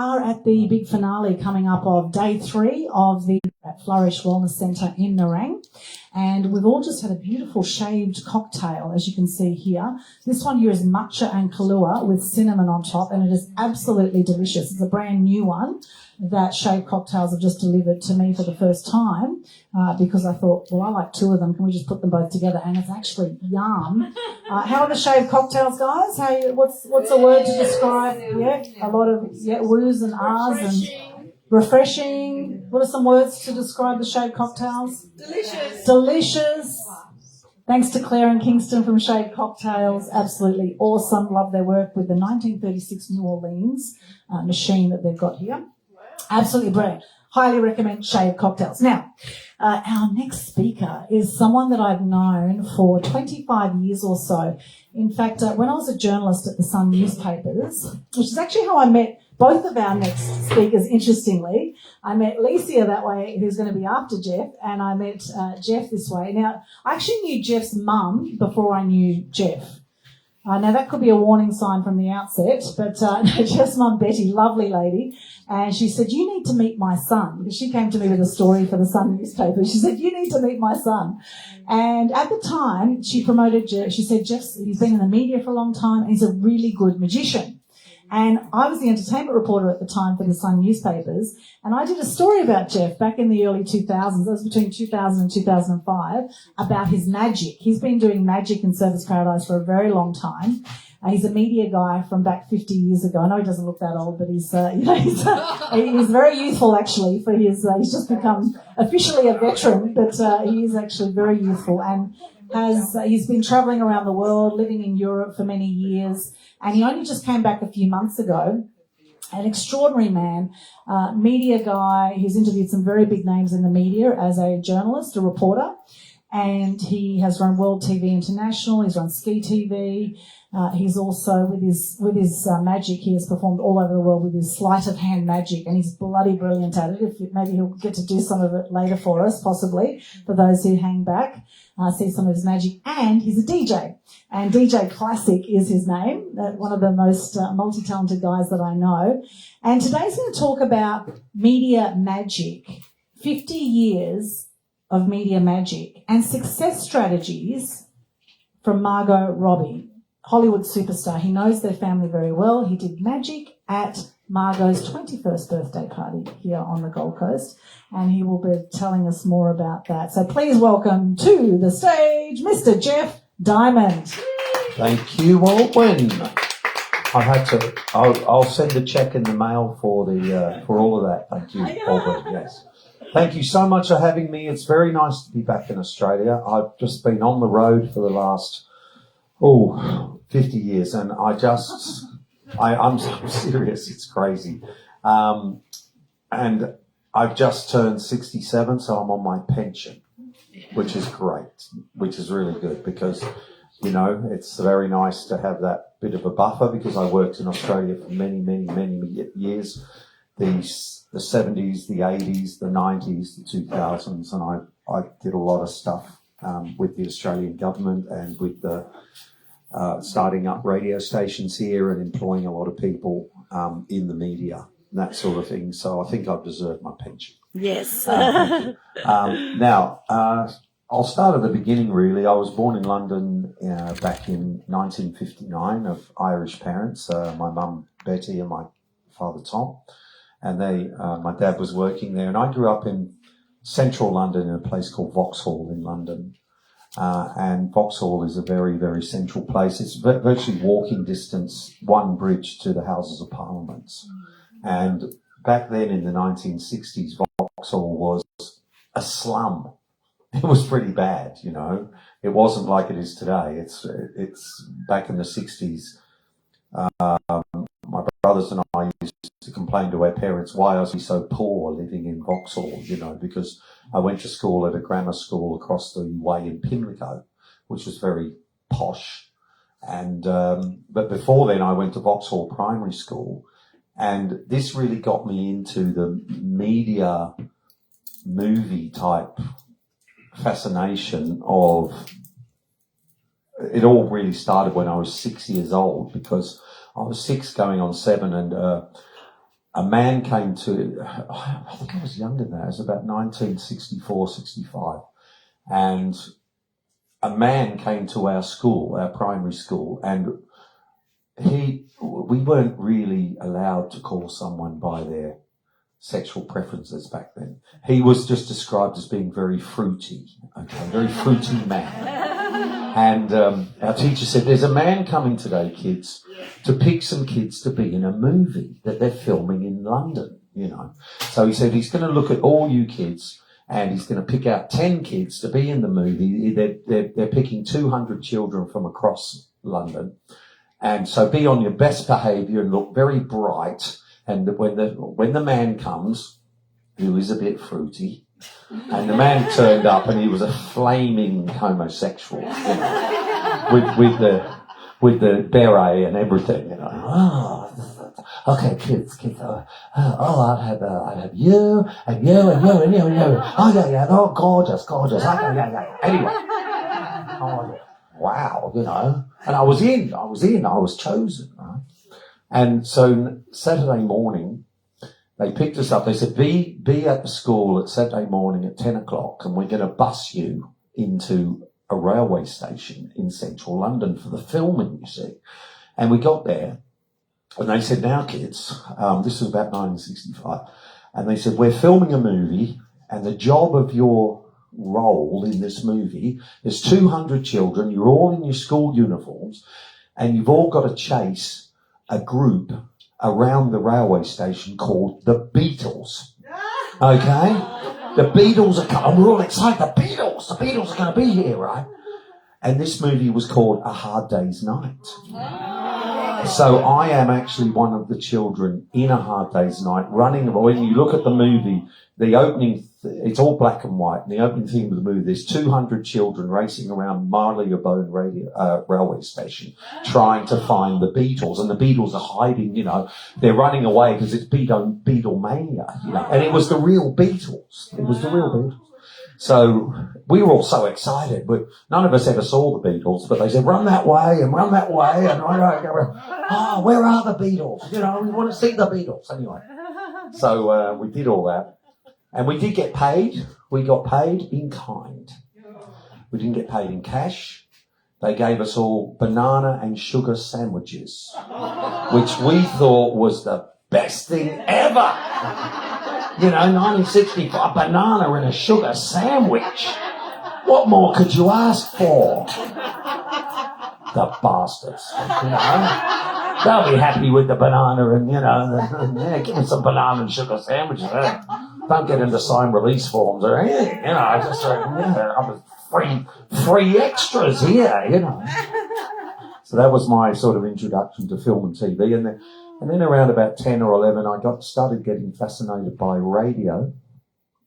are at the big finale coming up of day 3 of the Flourish Wellness Centre in Nerang. And we've all just had a beautiful shaved cocktail, as you can see here. This one here is matcha and Kahlua with cinnamon on top, and it is absolutely delicious. It's a brand new one that Shaved Cocktails have just delivered to me for the first time because I thought, well, I like 2 of them. Can we just put them both together? And it's actually yum. How are the Shaved Cocktails, guys? What's a word to describe? Yeah, a lot of woos and ahs and refreshing. What are some words to describe the Shaved Cocktails? Delicious. Thanks to Claire and Kingston from Shaved Cocktails. Absolutely awesome. Love their work with the 1936 New Orleans machine that they've got here. Absolutely brilliant. Highly recommend Shaved Cocktails. Now, our next speaker is someone that I've known for 25 years or so. In fact, when I was a journalist at the Sun newspapers, which is actually how I met both of our next speakers, interestingly. I met Lesyah that way, who's going to be after Geoff, and I met Geoff this way. Now, I actually knew Geoff's mum before I knew Geoff. Now, that could be a warning sign from the outset, but Geoff's mum, Betty, lovely lady, and she said, you need to meet my son, because she came to me with a story for the Sun newspaper. She said, you need to meet my son. And at the time, she promoted Geoff. She said, he's been in the media for a long time, and he's a really good magician. And I was the entertainment reporter at the time for the Sun newspapers, and I did a story about Geoff back in the early 2000s, that was between 2000 and 2005, about his magic. He's been doing magic in Surfers Paradise for a very long time. He's a media guy from back 50 years ago. I know he doesn't look that old, but he's very youthful actually for his, he's just become officially a veteran, but he is actually very youthful and he's been travelling around the world, living in Europe for many years, and he only just came back a few months ago. An extraordinary man, media guy. He's interviewed some very big names in the media as a journalist, a reporter, and he has run World TV International. He's run Ski TV. He's also, with his magic, he has performed all over the world with his sleight of hand magic, and he's bloody brilliant at it. Maybe he'll get to do some of it later for us, possibly, for those who hang back, see some of his magic. And he's a DJ, and DJ Classic is his name, one of the most multi-talented guys that I know. And today's going to talk about media magic, 50 years of media magic, and success strategies from Margot Robbie, Hollywood superstar. He knows their family very well. He did magic at Margot's 21st birthday party here on the Gold Coast, and he will be telling us more about that. So please welcome to the stage Mr. Geoff Diamond. Thank you, Walwyn. I'll send a cheque in the mail for all of that. Thank you, Walwyn. Yes. Thank you so much for having me. It's very nice to be back in Australia. I've just been on the road for the last 50 years, and I'm serious, it's crazy. And I've just turned 67, so I'm on my pension, which is great, which is really good because, it's very nice to have that bit of a buffer because I worked in Australia for many, many, many years, the 70s, the 80s, the 90s, the 2000s, and I did a lot of stuff with the Australian government and with the starting up radio stations here and employing a lot of people in the media and that sort of thing. So I think I've deserved my pension. Yes. Now, I'll start at the beginning, really. I was born in London back in 1959 of Irish parents, my mum Betty and my father Tom. And my dad was working there. And I grew up in central London in a place called Vauxhall in London. And Vauxhall is a very, very central place. It's virtually walking distance, one bridge to the Houses of Parliament. And back then in the 1960s, Vauxhall was a slum. It was pretty bad, It wasn't like it is today. It's back in the 60s. My brothers and I used to complain to our parents, why was he so poor living in Vauxhall, because I went to school at a grammar school across the way in Pimlico, which was very posh. And but before then I went to Vauxhall Primary School, and this really got me into the media movie type fascination of it. All really started when I was 6 years old, because I was 6 going on 7, and a man came to, I think I was younger than that, it was about 1964, 65. And a man came to our school, our primary school, and we weren't really allowed to call someone by their sexual preferences back then. He was just described as being very fruity, okay, very fruity man. And our teacher said, there's a man coming today, kids, to pick some kids to be in a movie that they're filming in London, you know. So he said he's going to look at all you kids and he's going to pick out 10 kids to be in the movie. They're picking 200 children from across London. And so be on your best behaviour and look very bright. And when the man comes, who is a bit fruity, and the man turned up and he was a flaming homosexual, you know, with the beret and everything, you know. Oh, okay, kids. I'd have you and you and you and you and you. Oh yeah, oh gorgeous. Okay, yeah. Anyway, wow, you know. And I was chosen, right? And so Saturday morning, they picked us up. They said, be at the school at Saturday morning at 10 o'clock and we're going to bus you into a railway station in central London for the filming, you see. And we got there and they said, now kids, this was about 1965, and they said, we're filming a movie and the job of your role in this movie is 200 children, you're all in your school uniforms and you've all got to chase a group around the railway station called the Beatles. Okay? The Beatles are coming. We're all excited. The Beatles are going to be here, right? And this movie was called A Hard Day's Night. So I am actually one of the children in A Hard Day's Night running. When you look at the movie, the opening, it's all black and white. And the opening theme of the movie, there's 200 children racing around Marylebone railway station trying to find the Beatles. And the Beatles are hiding, you know. They're running away because it's Beatlemania, you know. And it was the real Beatles. It was the real Beatles. So we were all so excited, but none of us ever saw the Beatles, but they said, run that way, and where are the Beatles? You know, we want to see the Beatles. Anyway, so we did all that, and we did get paid. We got paid in kind. We didn't get paid in cash. They gave us all banana and sugar sandwiches, which we thought was the best thing ever. You know, 1965, banana and a sugar sandwich. What more could you ask for? The bastards, you know. They'll be happy with the banana and, you know, yeah, give me some banana and sugar sandwiches. Don't get into sign release forms or anything, you know. I just, yeah, I was free extras here, you know. So that was my sort of introduction to film and TV. And then around about 10 or 11, I started getting fascinated by radio.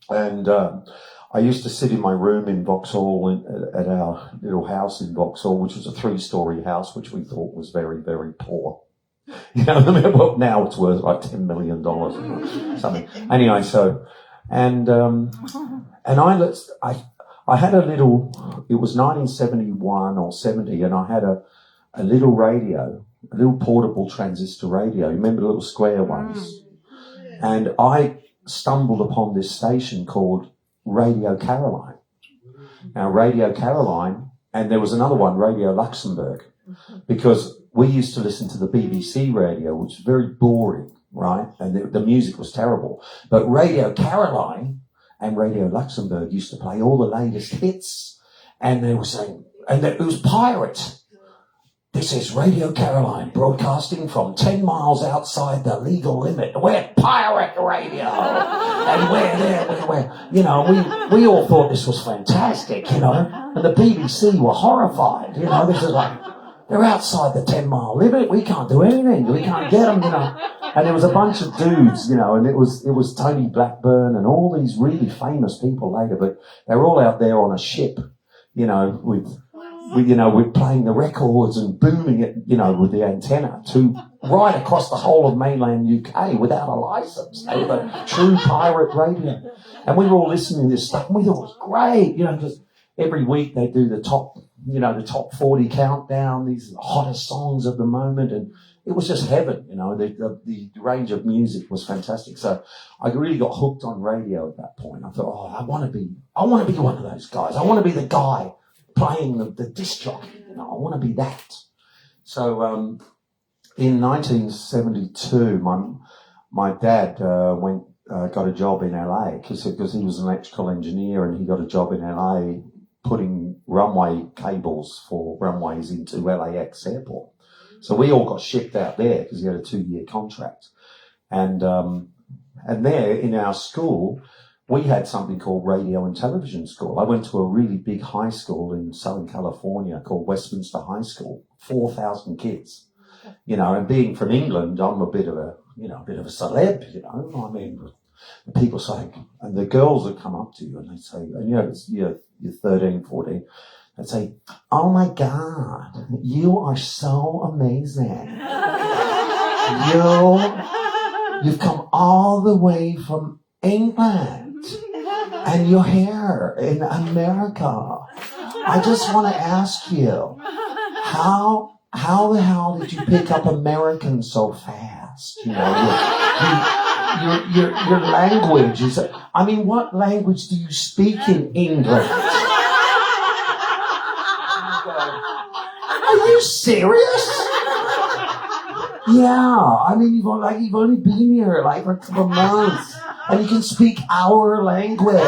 And I used to sit in my room in Vauxhall at our little house in Vauxhall, which was a 3-story house, which we thought was very, very poor. You know, I mean, well, now it's worth like $10 million or something. Anyway, so, and I had a little, it was 1971 or 70, and I had a little radio, a little portable transistor radio. Remember the little square ones? And I stumbled upon this station called Radio Caroline. Now, Radio Caroline, and there was another one, Radio Luxembourg, because we used to listen to the BBC radio, which was very boring, right? And the music was terrible. But Radio Caroline and Radio Luxembourg used to play all the latest hits. And they were saying, and it was pirate. This is Radio Caroline broadcasting from 10 miles outside the legal limit. We're pirate radio. And we're there, you know, we all thought this was fantastic, you know. And the BBC were horrified, you know. This is like, they're outside the 10-mile limit. We can't do anything. We can't get them, you know. And there was a bunch of dudes, you know, and it was Tony Blackburn and all these really famous people later, but they were all out there on a ship, you know, with playing the records and booming it, you know, with the antenna to right across the whole of mainland UK without a license. They were true pirate radio. And we were all listening to this stuff and we thought it was great, you know, because every week they do the top 40 countdown, these hottest songs of the moment. And it was just heaven, you know. The range of music was fantastic. So I really got hooked on radio at that point. I thought, I want to be one of those guys. I want to be the guy playing the disc jockey. You know, I want to be that. So in 1972, my dad got a job in LA because he was an electrical engineer, and he got a job in LA putting runway cables for runways into LAX airport. So we all got shipped out there because he had a 2-year contract. And there in our school, we had something called radio and television school. I went to a really big high school in Southern California called Westminster High School, 4,000 kids. You know, and being from England, I'm a bit of a celeb, you know. I mean, people say, and the girls would come up to you and they say, and you know, you're 13, 14, they'd say, oh my God, you are so amazing. You've come all the way from England and you're here in America. I just want to ask you, how the hell did you pick up American so fast? You know, your language is. I mean, what language do you speak in England? Are you serious? Yeah, I mean, you've only been here like for a couple of months, and you can speak our language.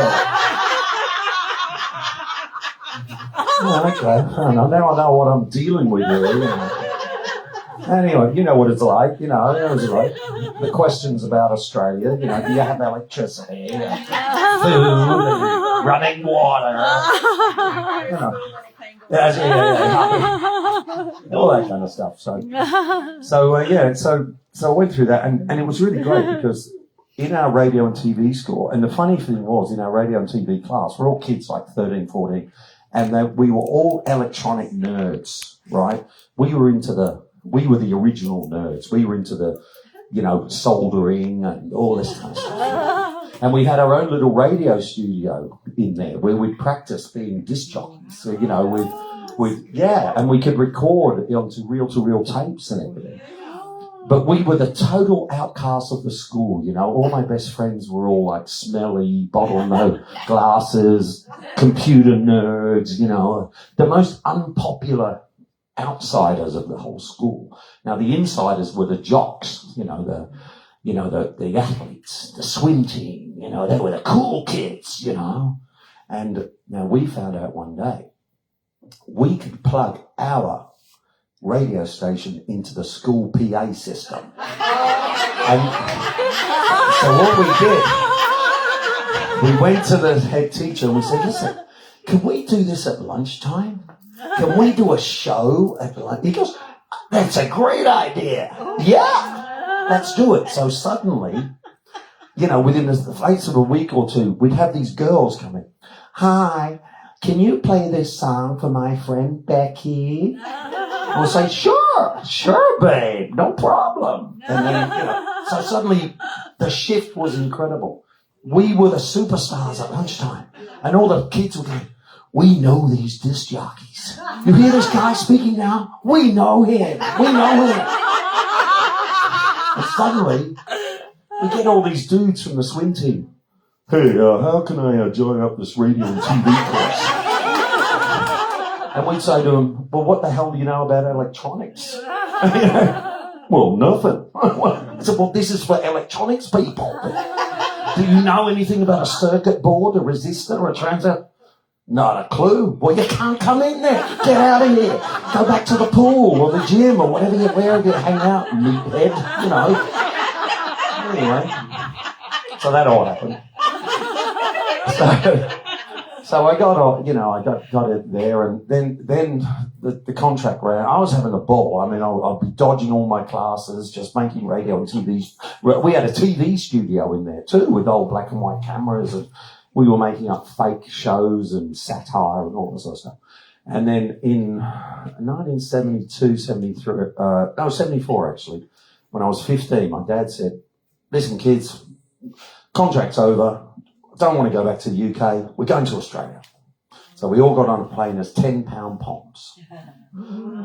Oh, okay, fair enough. Now I know what I'm dealing with here. You know. Anyway, you know what it's like. You know, it was like the questions about Australia. You know, do you have electricity, food, running water? You know, all that kind of stuff. So I went through that, and it was really great because in our radio and TV school, and the funny thing was, in our radio and TV class, we're all kids like 13, 14. And we were all electronic nerds, right? We were the original nerds. We were into the, you know, soldering and all this kind of stuff. And we had our own little radio studio in there where we'd practice being disc jockeys, so, you know, and we could record onto reel-to-reel tapes and everything. But we were the total outcasts of the school, you know. All my best friends were all like smelly, bottlenose glasses, computer nerds, you know, the most unpopular outsiders of the whole school. Now the insiders were the jocks, the athletes, the swim team, you know, they were the cool kids, you know. And now we found out one day we could plug our radio station into the school PA system. And so what we did, we went to the head teacher and we said, listen, can we do this at lunchtime? Can we do a show at lunch? He goes, that's a great idea. Yeah, let's do it. So suddenly, you know, within the space of a week or two, we'd have these girls come in. Hi, can you play this song for my friend Becky? And we'll say, sure, babe, no problem. And then, you know, so suddenly the shift was incredible. We were the superstars at lunchtime. And all the kids were going, we know these disc jockeys. You hear this guy speaking now? We know him. And suddenly, we get all these dudes from the swim team. Hey, how can I join up this radio and TV course? And we'd say to them, well, what the hell do you know about electronics? Well, nothing. I said, well, this is for electronics people. Do you know anything about a circuit board, a resistor, a transistor? Not a clue. Well, you can't come in there. Get out of here. Go back to the pool or the gym or whatever you're wearing. Hang out, meathead, you know. Anyway, so that all happened. So I got it there, and then the contract ran. I was having a ball. I mean, I'd be dodging all my classes, just making radio and TV. We had a TV studio in there too, with old black and white cameras, and we were making up fake shows and satire and all that sort of stuff. And then in 1972, 74 actually, when I was 15, my dad said, listen kids, contract's over. Don't want to go back to the UK. We're going to Australia. So we all got on a plane as 10-pound poms.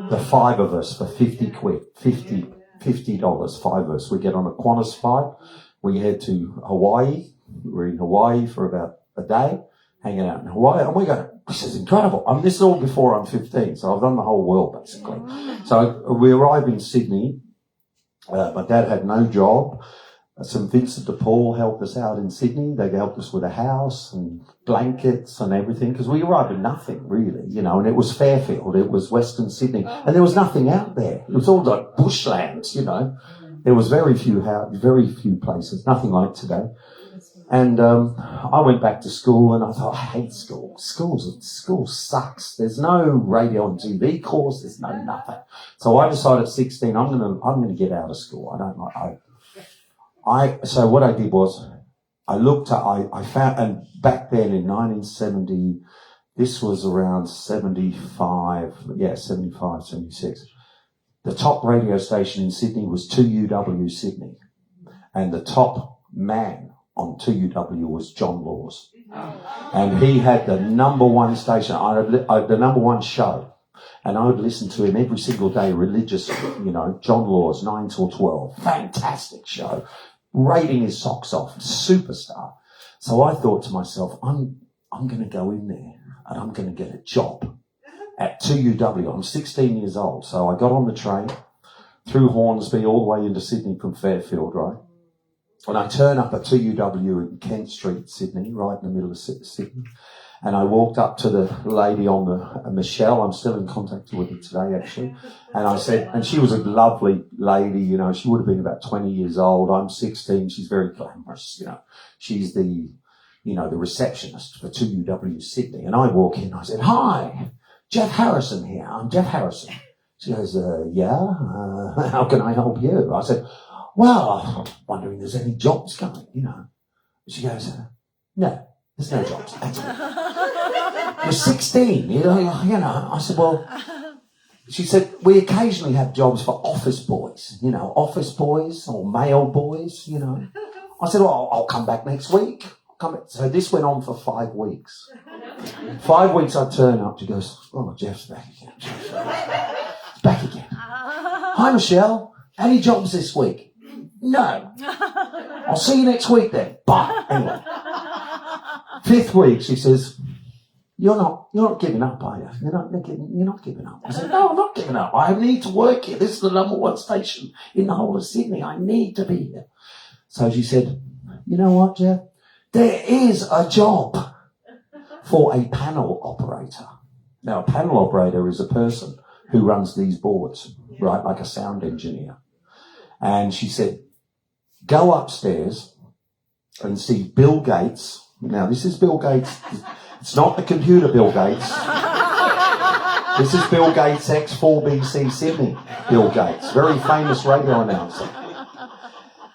The 5 of us for 50 quid, 50 $50, 5 of us. We get on a Qantas flight. We head to Hawaii. We're in Hawaii for about a day, hanging out in Hawaii. And we go, this is incredible. This is all before I'm 15, so I've done the whole world, basically. So we arrive in Sydney. My dad had no job. St Vincent de Paul helped us out in Sydney. They helped us with a house and blankets and everything, because we arrived with nothing really, and it was Fairfield, it was Western Sydney, and there was nothing out there. It was all like bushlands, There was very few places, nothing like today. And I went back to school and I thought, I hate school. School sucks. There's no radio and TV course. There's no nothing. So I decided at 16, I'm gonna get out of school. So what I did was I found, and back then in 1970, this was around 75, 76. The top radio station in Sydney was 2UW Sydney. And the top man on 2UW was John Laws. And he had the number one station, the number one show. And I would listen to him every single day religiously, John Laws, 9 till 12. Fantastic show. Rating his socks off. Superstar. So I thought to myself, I'm going to go in there and I'm going to get a job at 2UW. I'm 16 years old. So I got on the train through Hornsby all the way into Sydney from Fairfield, right? And I turn up at 2UW in Kent Street, Sydney, right in the middle of Sydney. And I walked up to the lady on Michelle. I'm still in contact with her today, actually. And I said, and she was a lovely lady, she would have been about 20 years old. I'm 16. She's very glamorous, She's the receptionist for 2UW Sydney. And I walk in, I said, hi, Geoff Harrison here. I'm Geoff Harrison. She goes, yeah, how can I help you? I said, well, I'm wondering if there's any jobs coming, She goes, no, there's no jobs. You're 16, I said, well, she said, we occasionally have jobs for office boys, office boys or mail boys, I said, well, I'll come back next week. So this went on for 5 weeks. 5 weeks I turn up, she goes, oh, Geoff's back again. It's back again. Hi, Michelle, any jobs this week? No. I'll see you next week then. Bye. Anyway. 5th week, she says, you're not giving up, are you? You're not giving up. I said, no, I'm not giving up. I need to work here. This is the number one station in the whole of Sydney. I need to be here. So she said, you know what, Geoff? There is a job for a panel operator. Now, a panel operator is a person who runs these boards, right, like a sound engineer. And she said, go upstairs and see Bill Gates. Now, this is Bill Gates. It's not the computer Bill Gates. This is Bill Gates, X4BC Sydney Bill Gates, very famous radio announcer.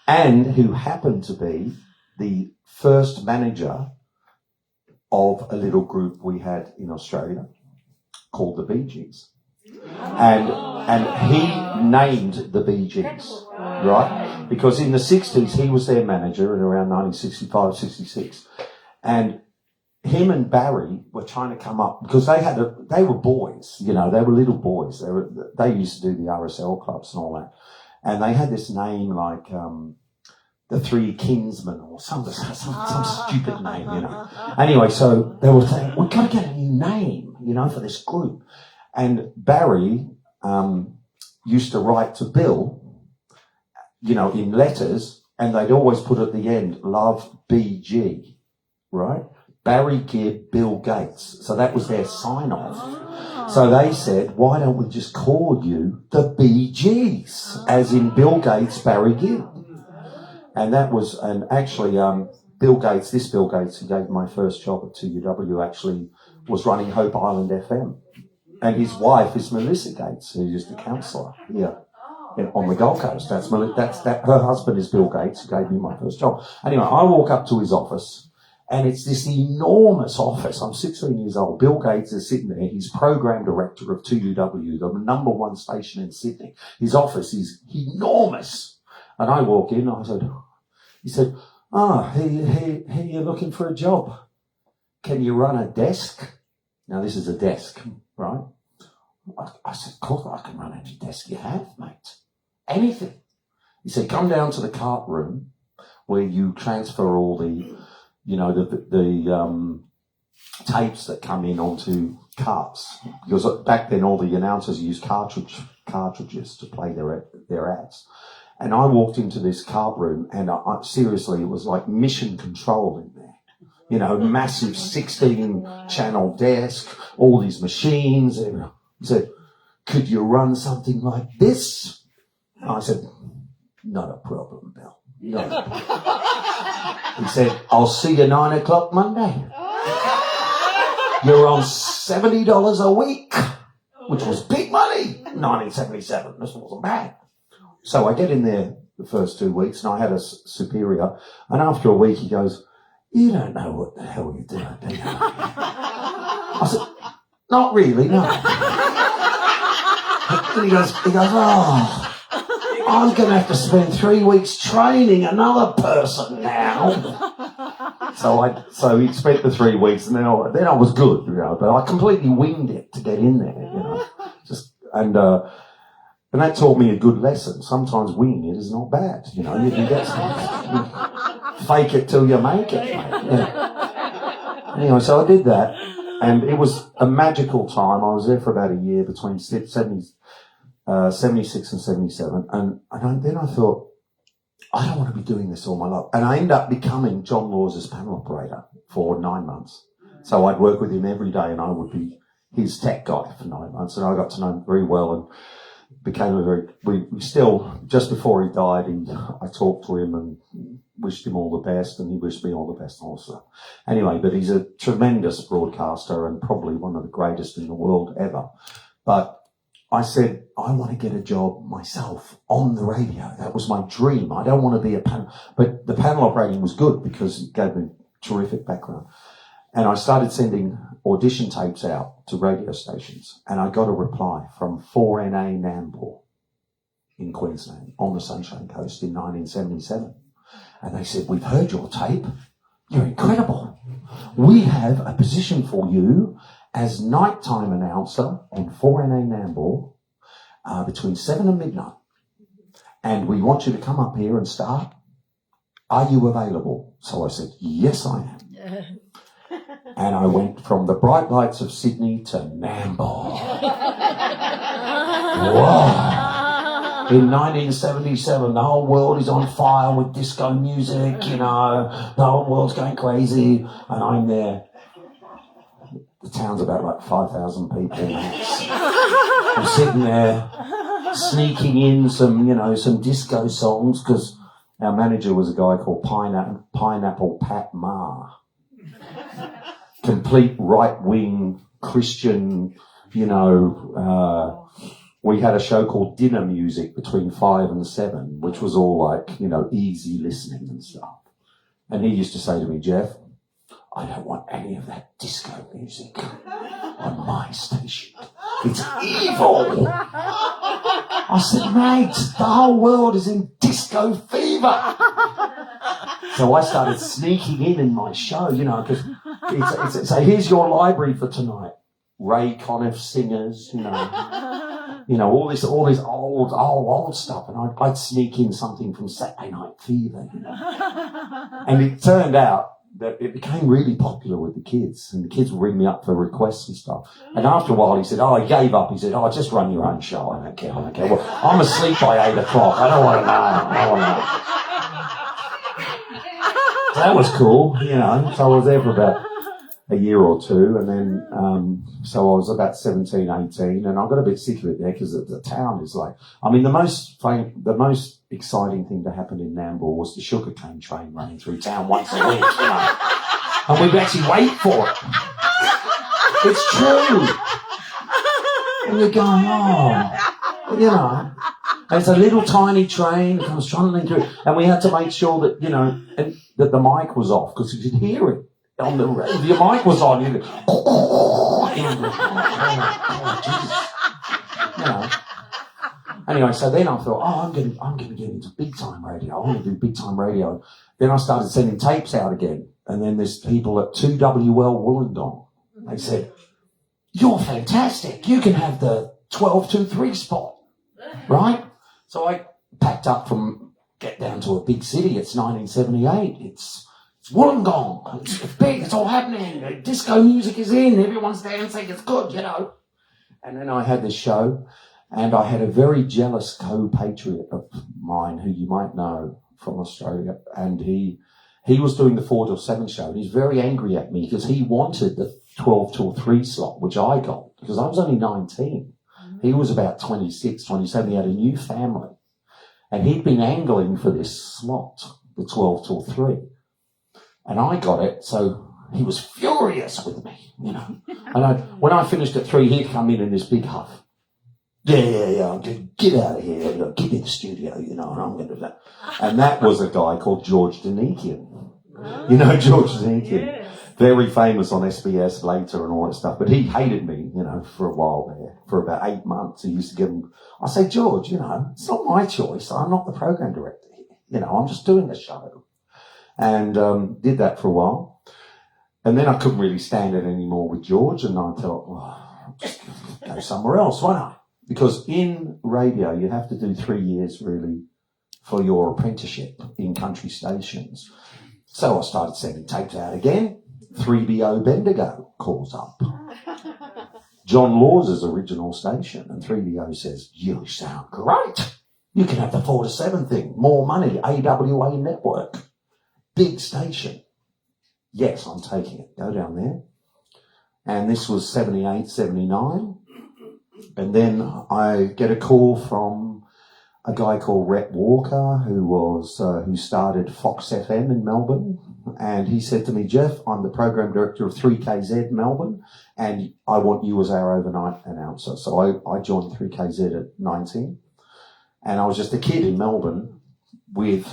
And who happened to be the first manager of a little group we had in Australia called the Bee Gees. And he named the Bee Gees, right? Because in the 60s, he was their manager in around 1965, 66. And him and Barry were trying to come up, because they were boys, they were little boys. They used to do the RSL clubs and all that. And they had this name like, the Three Kingsmen or some stupid name, Anyway, so they were saying, we've got to get a new name, for this group. And Barry used to write to Bill, in letters, and they'd always put at the end, love BG, right? Barry Gibb, Bill Gates. So that was their sign-off. So they said, why don't we just call you the Bee Gees, as in Bill Gates, Barry Gibb. And that was, and actually, Bill Gates, who gave my first job at 2UW, actually was running Hope Island FM. And his wife is Melissa Gates, who's just a counsellor here on the Gold Coast. Her husband is Bill Gates, who gave me my first job. Anyway, I walk up to his office, and it's this enormous office. I'm 16 years old. Bill Gates is sitting there. He's program director of 2UW, the number one station in Sydney. His office is enormous. And I walk in, he said, here you're looking for a job. Can you run a desk? Now, this is a desk, right? I said, of course I can run any desk you have, mate. anything. He said, come down to the cart room where you transfer all the, the tapes that come in onto carts. Because back then all the announcers used cartridges to play their ads. And I walked into this cart room and seriously, it was like mission control in there. Massive 16-channel desk, all these machines. He said, could you run something like this? I said, not a problem, Bill. No. He said, I'll see you 9 o'clock Monday. You're on $70 a week, which was big money. 1977, this wasn't bad. So I get in there the first 2 weeks, and I had a superior, and after a week he goes, you don't know what the hell you're doing, do you? I said, not really, no. And he goes, oh, I'm going to have to spend 3 weeks training another person now. So he spent the 3 weeks, and then I was good, but I completely winged it to get in there, and that taught me a good lesson. Sometimes winging it is not bad, you can get fake it till you make it, mate. Yeah. Anyway, so I did that, and it was a magical time. I was there for about a year between 76 and 77, and then I thought, I don't want to be doing this all my life. And I ended up becoming John Laws's panel operator for 9 months. So I'd work with him every day, and I would be his tech guy for 9 months, and I got to know him very well, and became we still, just before he died, I talked to him and wished him all the best, and he wished me all the best also. Anyway, but he's a tremendous broadcaster and probably one of the greatest in the world ever. But I said, I want to get a job myself on the radio. That was my dream. I don't want to be a panel, but the panel operating was good because it gave me a terrific background. And I started sending audition tapes out to radio stations, and I got a reply from 4NA Nambour in Queensland on the Sunshine Coast in 1977. And they said, we've heard your tape. You're incredible. We have a position for you as nighttime announcer on 4NA Nambour between 7 and midnight. And we want you to come up here and start. Are you available? So I said, yes, I am. And I went from the bright lights of Sydney to Nambour. Whoa. In 1977, the whole world is on fire with disco music, the whole world's going crazy, and I'm there. The town's about like 5,000 people max. I'm sitting there, sneaking in some disco songs, because our manager was a guy called Pineapple Pat Ma. Complete right-wing Christian, we had a show called Dinner Music between 5 and 7, which was all like, easy listening and stuff. And he used to say to me, Geoff, I don't want any of that disco music on my station. It's evil. I said, mate, the whole world is in disco fever. So I started sneaking in my show, because it's here's your library for tonight. Ray Conniff singers, all this old stuff, and I'd sneak in something from Saturday Night Fever, And it turned out that it became really popular with the kids, and the kids would ring me up for requests and stuff. And after a while, he said, he gave up. He said, just run your own show. I don't care. Well, I'm asleep by 8 o'clock. I don't want to know. So that was cool, So I was there for about a year or two, and then so I was about 17, 18, and I got a bit sick of it there because the town is like, the most exciting thing to happen in Nambour was the sugarcane train running through town once a week, and we'd actually wait for it. It's true. And you're going, and it's a little tiny train that comes trundling through, and we had to make sure that, that the mic was off because you could hear it. On the if your mic was on, you'd go, Anyway, so then I thought, I'm going to get into big time radio. I want to do big time radio. Then I started sending tapes out again, and then there's people at 2WL Wollongong. They said, "You're fantastic. You can have the 12-2-3 spot, right?" So packed up from get down to a big city. It's 1978. It's Wollongong. It's big. It's all happening. Disco music is in. Everyone's dancing. It's good, you know. And then I had this show, and I had a very jealous co-patriot of mine who you might know from Australia, and he was doing the 4 till 7 show, and he's very angry at me because he wanted the 12 till 3 slot, which I got, because I was only 19. He was about 26, 27. He had a new family. And he'd been angling for this slot, the 12 till 3. And I got it, so he was furious with me, you know. And when I finished at 3, he'd come in this big huff. Yeah, get out of here, you know, get in the studio, you know, and I'm going to do that. And that was a guy called George Danikian. You know George Danikian? Yes. Very famous on SBS later and all that stuff. But he hated me, you know, for a while there. For about 8 months, he used to give him... I say, George, you know, it's not my choice. I'm not the program director here. You know, I'm just doing the show. And did that for a while. And then I couldn't really stand it anymore with George. And I thought, well, I'll just go somewhere else, why not? Because in radio, you have to do 3 years, really, for your apprenticeship in country stations. So I started sending tapes out again. 3BO Bendigo calls up. John Laws's original station, and 3BO says, you sound great. You can have the 4 to 7 thing. More money, AWA network. Big station. Yes, I'm taking it. Go down there. And this was 78, 79. And then I get a call from a guy called Rhett Walker, who started Fox FM in Melbourne. And he said to me, Geoff, I'm the program director of 3KZ Melbourne, and I want you as our overnight announcer. So I joined 3KZ at 19, and I was just a kid in Melbourne with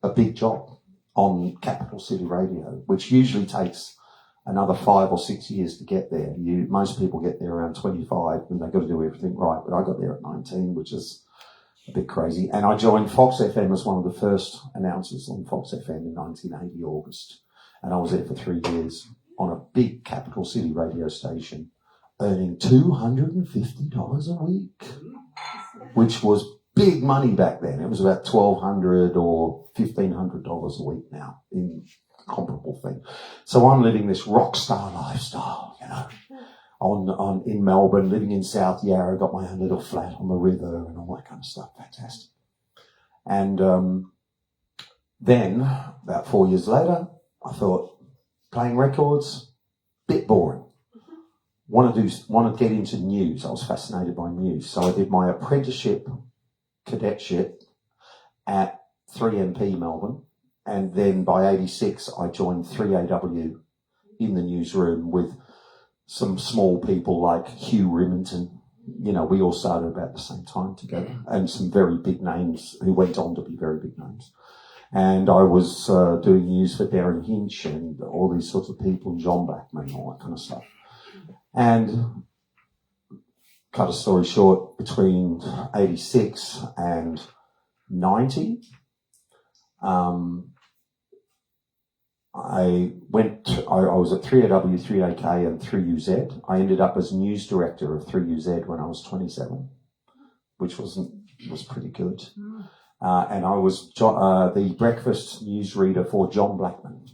a big job on capital city radio, which usually takes another 5 or 6 years to get there. Most people get there around 25, and they've got to do everything right, but I got there at 19, which is a bit crazy. And I joined Fox FM as one of the first announcers on Fox FM in 1980, August. And I was there for 3 years on a big capital city radio station, earning $250 a week, which was big money back then. It was about $1,200 or $1,500 a week now in comparable thing. So I'm living this rock star lifestyle, you know. In Melbourne, living in South Yarra, got my own little flat on the river and all that kind of stuff. Fantastic. And then, about 4 years later, I thought, playing records, bit boring. Want to get into news. I was fascinated by news. So I did my apprenticeship, cadetship at 3MP Melbourne. And then by 86, I joined 3AW in the newsroom with some small people like Hugh Remington. You know, we all started about the same time together, and some very big names who went on to be very big names. And I was doing news for Darren Hinch and all these sorts of people, John Blackman, all that kind of stuff. And cut a story short, between 86 and 90, I was at 3AW, 3AK and 3UZ. I ended up as news director of 3UZ when I was 27, which was pretty good. And I was the breakfast newsreader for John Blackman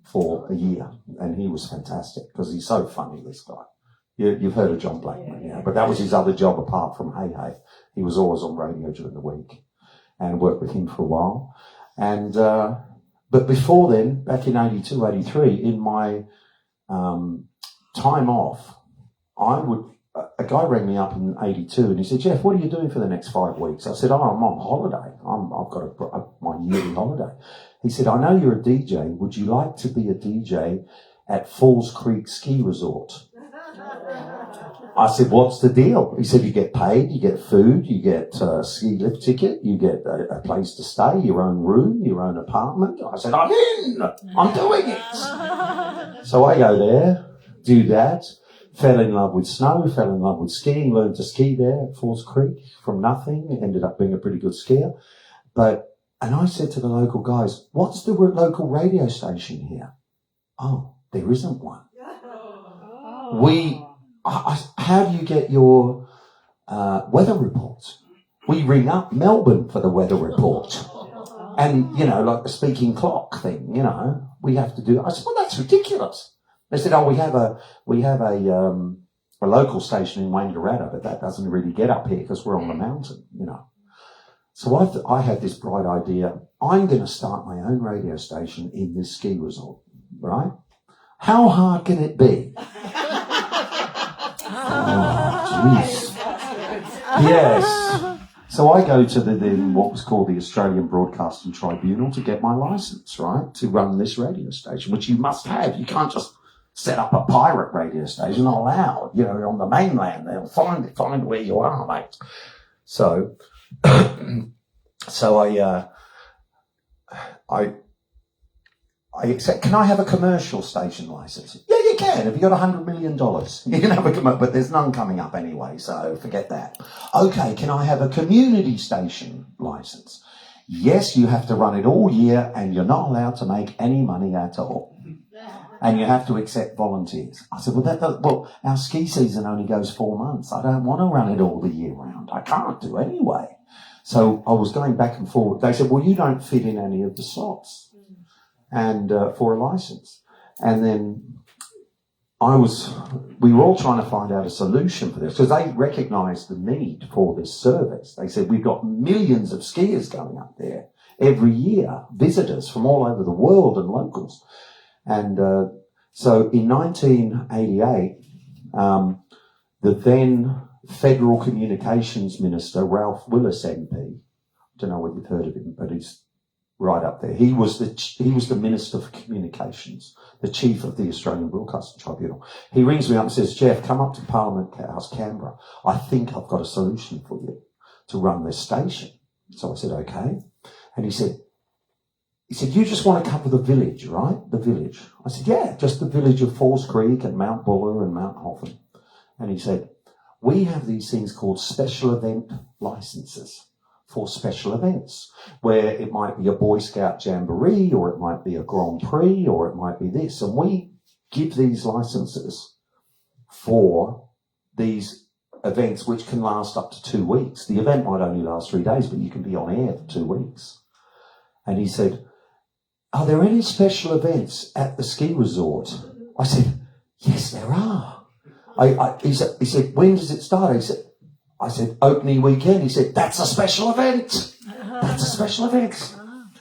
for a year, and he was fantastic because he's so funny, this guy. You've heard of John Blackman, yeah. But that was his other job apart from Hey Hey. He was always on radio during the week, and worked with him for a while. And but before then, back in 82, 83, in my time off, a guy rang me up in 82 and he said, Geoff, what are you doing for the next 5 weeks? I said, I'm on holiday. I've got my yearly holiday. He said, I know you're a DJ. Would you like to be a DJ at Falls Creek Ski Resort? I said, what's the deal? He said, you get paid, you get food, you get a ski lift ticket, you get a place to stay, your own room, your own apartment. I said, I'm in. I'm doing it. So I go there, do that, fell in love with snow, fell in love with skiing, learned to ski there at Falls Creek from nothing, ended up being a pretty good skier. And I said to the local guys, what's the local radio station here? Oh, there isn't one. How do you get your weather reports? We ring up Melbourne for the weather report. And, you know, like the speaking clock thing, you know, we have to do. I said, well, that's ridiculous. They said, oh, we have a local station in Wangaratta, but that doesn't really get up here because we're on the mountain, you know. So I had this bright idea. I'm going to start my own radio station in this ski resort, right? How hard can it be? Oh, jeez. Yes. So I go to what was called the Australian Broadcasting Tribunal to get my licence, right, to run this radio station, which you must have. You can't just set up a pirate radio station. Not allowed. You know, on the mainland, they'll find where you are, mate. So, I said, can I have a commercial station licence? Yeah, you can. Have you got $100 million? You can have a commercial, but there's none coming up anyway, so forget that. Okay, can I have a community station licence? Yes, you have to run it all year and you're not allowed to make any money at all. And you have to accept volunteers. I said, well, our ski season only goes 4 months. I don't want to run it all the year round. I can't do anyway. So I was going back and forward. They said, well, you don't fit in any of the slots. And for a license. And then we were all trying to find out a solution for this because they recognised the need for this service. They said, we've got millions of skiers going up there every year, visitors from all over the world and locals. And so in 1988, the then Federal Communications Minister, Ralph Willis MP, I don't know whether you've heard of him, but he's right up there. He was the Minister for Communications, the Chief of the Australian Broadcasting Tribunal. He rings me up and says, Geoff, come up to Parliament House, Canberra. I think I've got a solution for you to run this station. So I said, okay. And he said, you just want to cover the village, right? The village. I said, yeah, just the village of Falls Creek and Mount Buller and Mount Hotham. And he said, we have these things called special event licenses for special events, where it might be a Boy Scout Jamboree, or it might be a Grand Prix, or it might be this. And we give these licenses for these events, which can last up to 2 weeks. The event might only last 3 days, but you can be on air for 2 weeks. And he said, are there any special events at the ski resort? I said, yes, there are. He said, when does it start? I said, opening weekend. He said, that's a special event. That's a special event.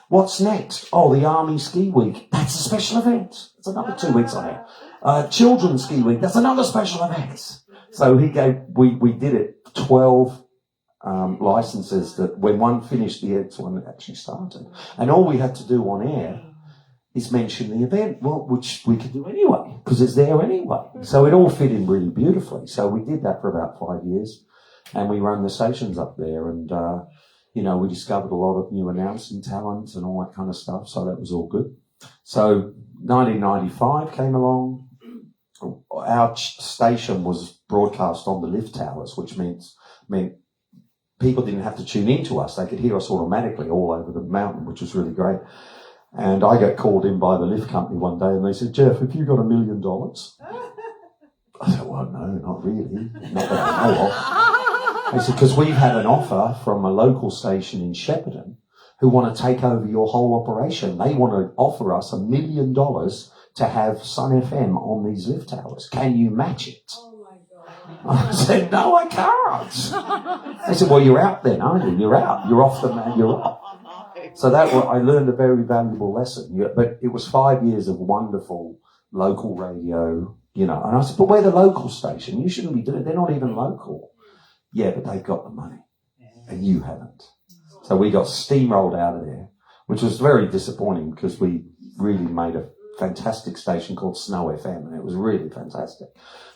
What's next? Oh, the Army Ski Week. That's a special event. That's another 2 weeks on it. Children's Ski Week. That's another special event. So we did it, 12 licenses that when one finished, the next one actually started. And all we had to do on air is mention the event, which we could do anyway, because it's there anyway. So it all fit in really beautifully. So we did that for about 5 years. And we run the stations up there, and, we discovered a lot of new announcing talent and all that kind of stuff, so that was all good. So 1995 came along. Our station was broadcast on the lift towers, which meant people didn't have to tune into us. They could hear us automatically all over the mountain, which was really great. And I got called in by the lift company one day, and they said, Geoff, have you got $1 million? I said, well, no, not really. Not that I know of. They said, because we've had an offer from a local station in Shepparton who want to take over your whole operation. They want to offer us $1 million to have Sun FM on these lift towers. Can you match it? Oh my God. I said, no, I can't. They said, well, you're out then, aren't you? You're out. You're off the man, you're off. So I learned a very valuable lesson. But it was 5 years of wonderful local radio, And I said, but we're the local station. You shouldn't be doing it. They're not even local. Yeah, but they've got the money, and you haven't. So we got steamrolled out of there, which was very disappointing because we really made a fantastic station called Snow FM, and it was really fantastic.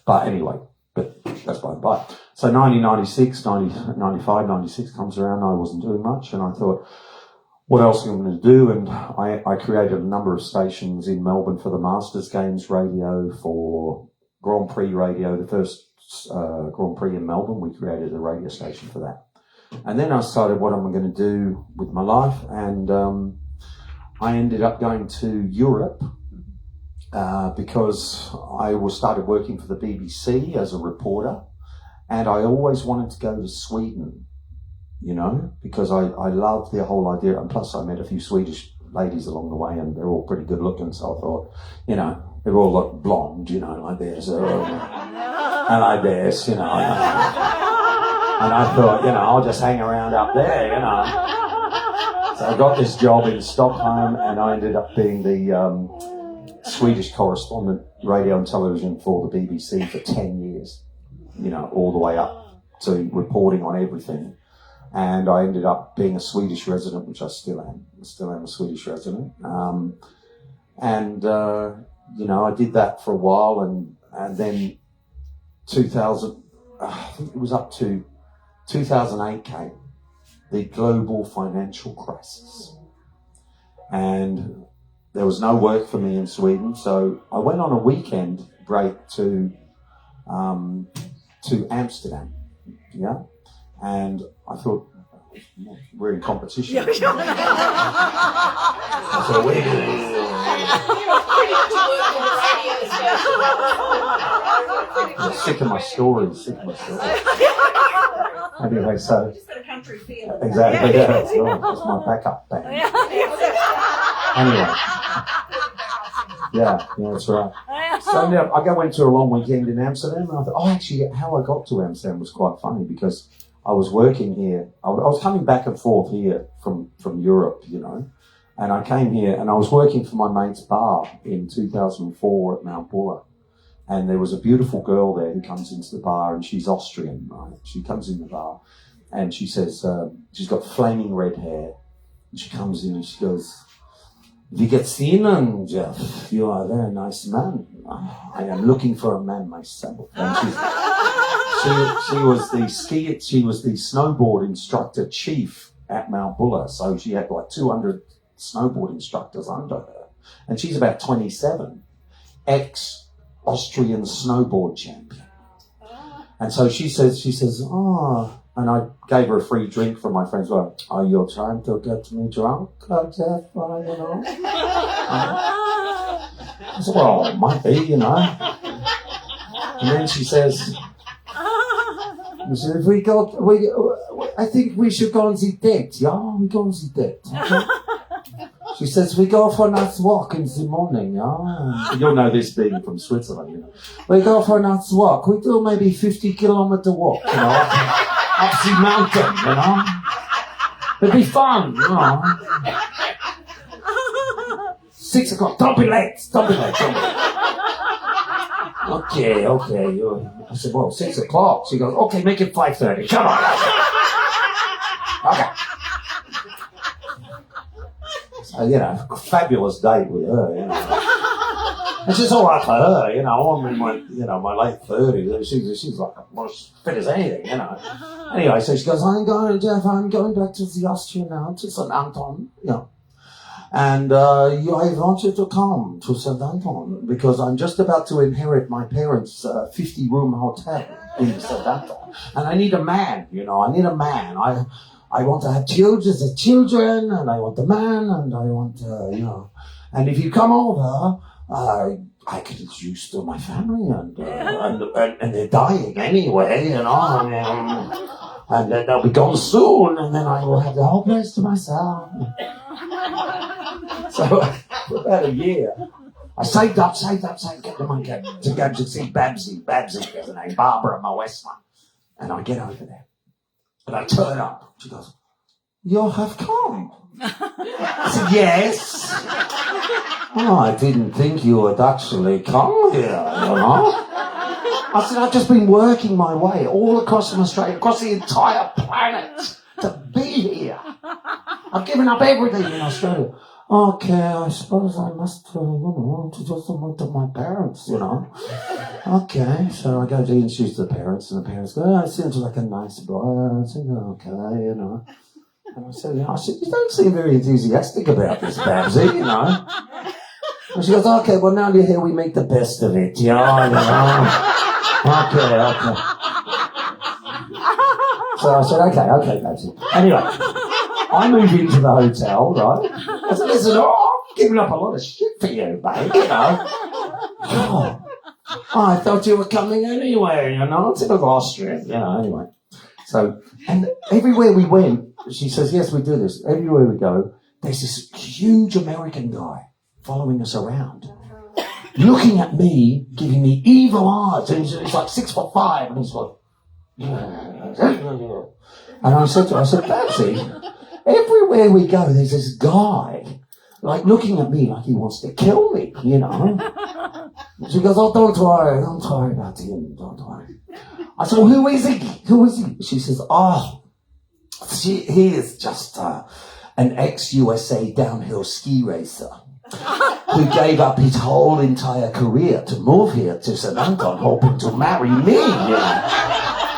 But anyway, that's by the by. So 1996, 95, 96 comes around. I wasn't doing much, and I thought, what else am I going to do? And I created a number of stations in Melbourne for the Masters Games radio, for Grand Prix radio, the first Grand Prix in Melbourne. We created a radio station for that. And then I started what am I going to do with my life, and I ended up going to Europe because I started working for the BBC as a reporter, and I always wanted to go to Sweden. you know, because I love the whole idea. And plus I met a few Swedish ladies along the way and they're all pretty good looking. So I thought, you know, they're all like blonde, you know, like this. And like this, you know. And I thought, you know, I'll just hang around up there, you know. So I got this job in Stockholm and I ended up being the Swedish correspondent, radio and television for the BBC for 10 years, you know, all the way up to reporting on everything. And I ended up being a Swedish resident, which I still am. I still am a Swedish resident. You know, I did that for a while and then 2000, I think it was up to 2008 came, the global financial crisis. And there was no work for me in Sweden, so I went on a weekend break to Amsterdam, yeah? And I thought, we're in competition. I thought, I'm sick of my stories, Anyway, so... Just got a country feel. Exactly, yeah, that's my backup band. Anyway. Yeah, that's right. So now, I went to a long weekend in Amsterdam and I thought, actually, how I got to Amsterdam was quite funny because I was working here. I was coming back and forth here from Europe, you know, and I came here and I was working for my mate's bar in 2004 at Mount Buller. And there was a beautiful girl there who comes into the bar and she's Austrian, right? She comes in the bar and she says, she's got flaming red hair. And she comes in and she goes, "Wie geht's Ihnen, Geoff? You are a very nice man. I am looking for a man myself." And she was the snowboard instructor chief at Mount Buller. So she had like 200 snowboard instructors under her. And she's about 27, ex-Austrian snowboard champion. And so she says, and I gave her a free drink from my friends. Well, are you trying to get me drunk, Geoff? I don't know. I said, well, might be, you know. And then she says, I think we should go on the date. Yeah, we go on the date. Okay? She says, we go for a nice walk in the morning. Yeah. You'll know this being from Switzerland, you know. We go for a nice walk. We do maybe 50-kilometer walk, you know, up the mountain, you know. It'd be fun, you know. 6 o'clock. Don't be late. Okay. I said, well, 6 o'clock. She goes, okay, make it 5:30. Come on. Okay. So, you know, fabulous date with her, you know. And she's all right for her, you know. I'm in my late 30s. She's like as fit as anything, you know. Anyway, so she goes, I'm going back to the Austria now, to St. Anton, you know. And I want you to come to St. Anton because I'm just about to inherit my parents' 50-room hotel in St. Anton. And I need a man, you know. I need a man. I want to have children, and I want a man, and I want, you know. And if you come over, I could introduce to my family, and they're dying anyway, you know. And then they'll be gone soon, and then I will have the whole place to myself. So for about a year, I saved up, get the money to go to see Babsy is her name, Barbara, my Westman. And I get over there, and I turn up. She goes, "You have come?" I said, "Yes." "Oh, I didn't think you would actually come here, you know." I said, "I've just been working my way all across from Australia, across the entire planet to be here. I've given up everything in Australia." "Okay, I suppose I must, introduce them to my parents, you know." Okay, so I go to introduce the parents, and the parents go, "Oh, it seems like a nice boy." I said, "Okay, you know." And I said, "You don't seem very enthusiastic about this, Babsy, you know." And she goes, "Okay, well, now you're here, we make the best of it, yeah, you know." Okay. So I said, okay, Babsy. Anyway, I moved into the hotel, right? I said, "Listen, I'm giving up a lot of shit for you, babe, you know." "Oh, I thought you were coming anyway, you know." It's a bit Austrian, you know, anyway. So, and everywhere we went, she says, yes, we do this. Everywhere we go, there's this huge American guy following us around, looking at me, giving me evil eyes. And he's like 6'5", and he's like, and I said to her, Patsy, everywhere we go, there's this guy, like, looking at me like he wants to kill me, you know. She goes, oh, don't worry about him, don't worry. I said, well, who is he? Who is he? She says, he is just an ex-USA downhill ski racer who gave up his whole entire career to move here to St. Anton, hoping to marry me, you know.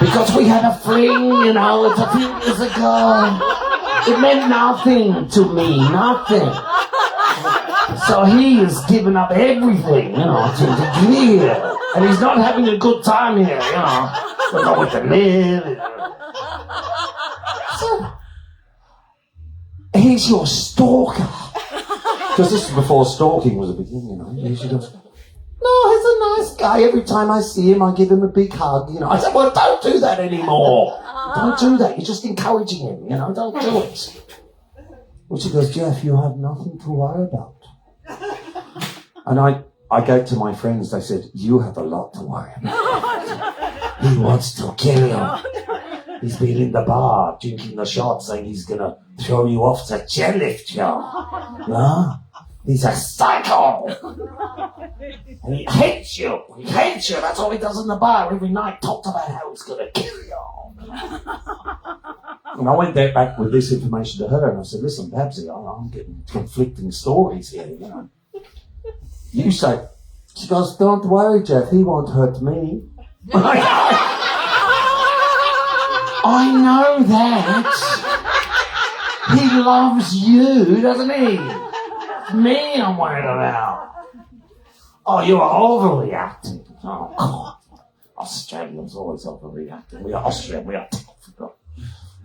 Because we had a fling, you know, a few years ago. It meant nothing to me, nothing. So he has given up everything, you know, to be here. And he's not having a good time here, you know. Doesn't know where to live. You know. So, he's your stalker. Because this is before stalking was a big thing, you know. She goes, no, he's a nice guy. Every time I see him, I give him a big hug, you know. I said, well, don't do that anymore. Don't do that. You're just encouraging him, you know. Don't do it. Well, she goes, Geoff, you have nothing to worry about. And I go to my friends, they said, you have a lot to worry about. He wants to kill you. He's been in the bar, drinking the shot, saying he's going to throw you off the chairlift, yeah? He's a psycho. And he hates you. He hates you. That's all he does in the bar. Every night, talks about how he's going to kill you. And I went back with this information to her, and I said, listen, Babsy, I'm getting conflicting stories here, you know. You say, she goes, don't worry, Geoff, he won't hurt me. I know that. He loves you, doesn't he? Me I'm worried about. Oh, you are overreacting. Oh, God. Australians always overreacting. We are Austrian, we are tough.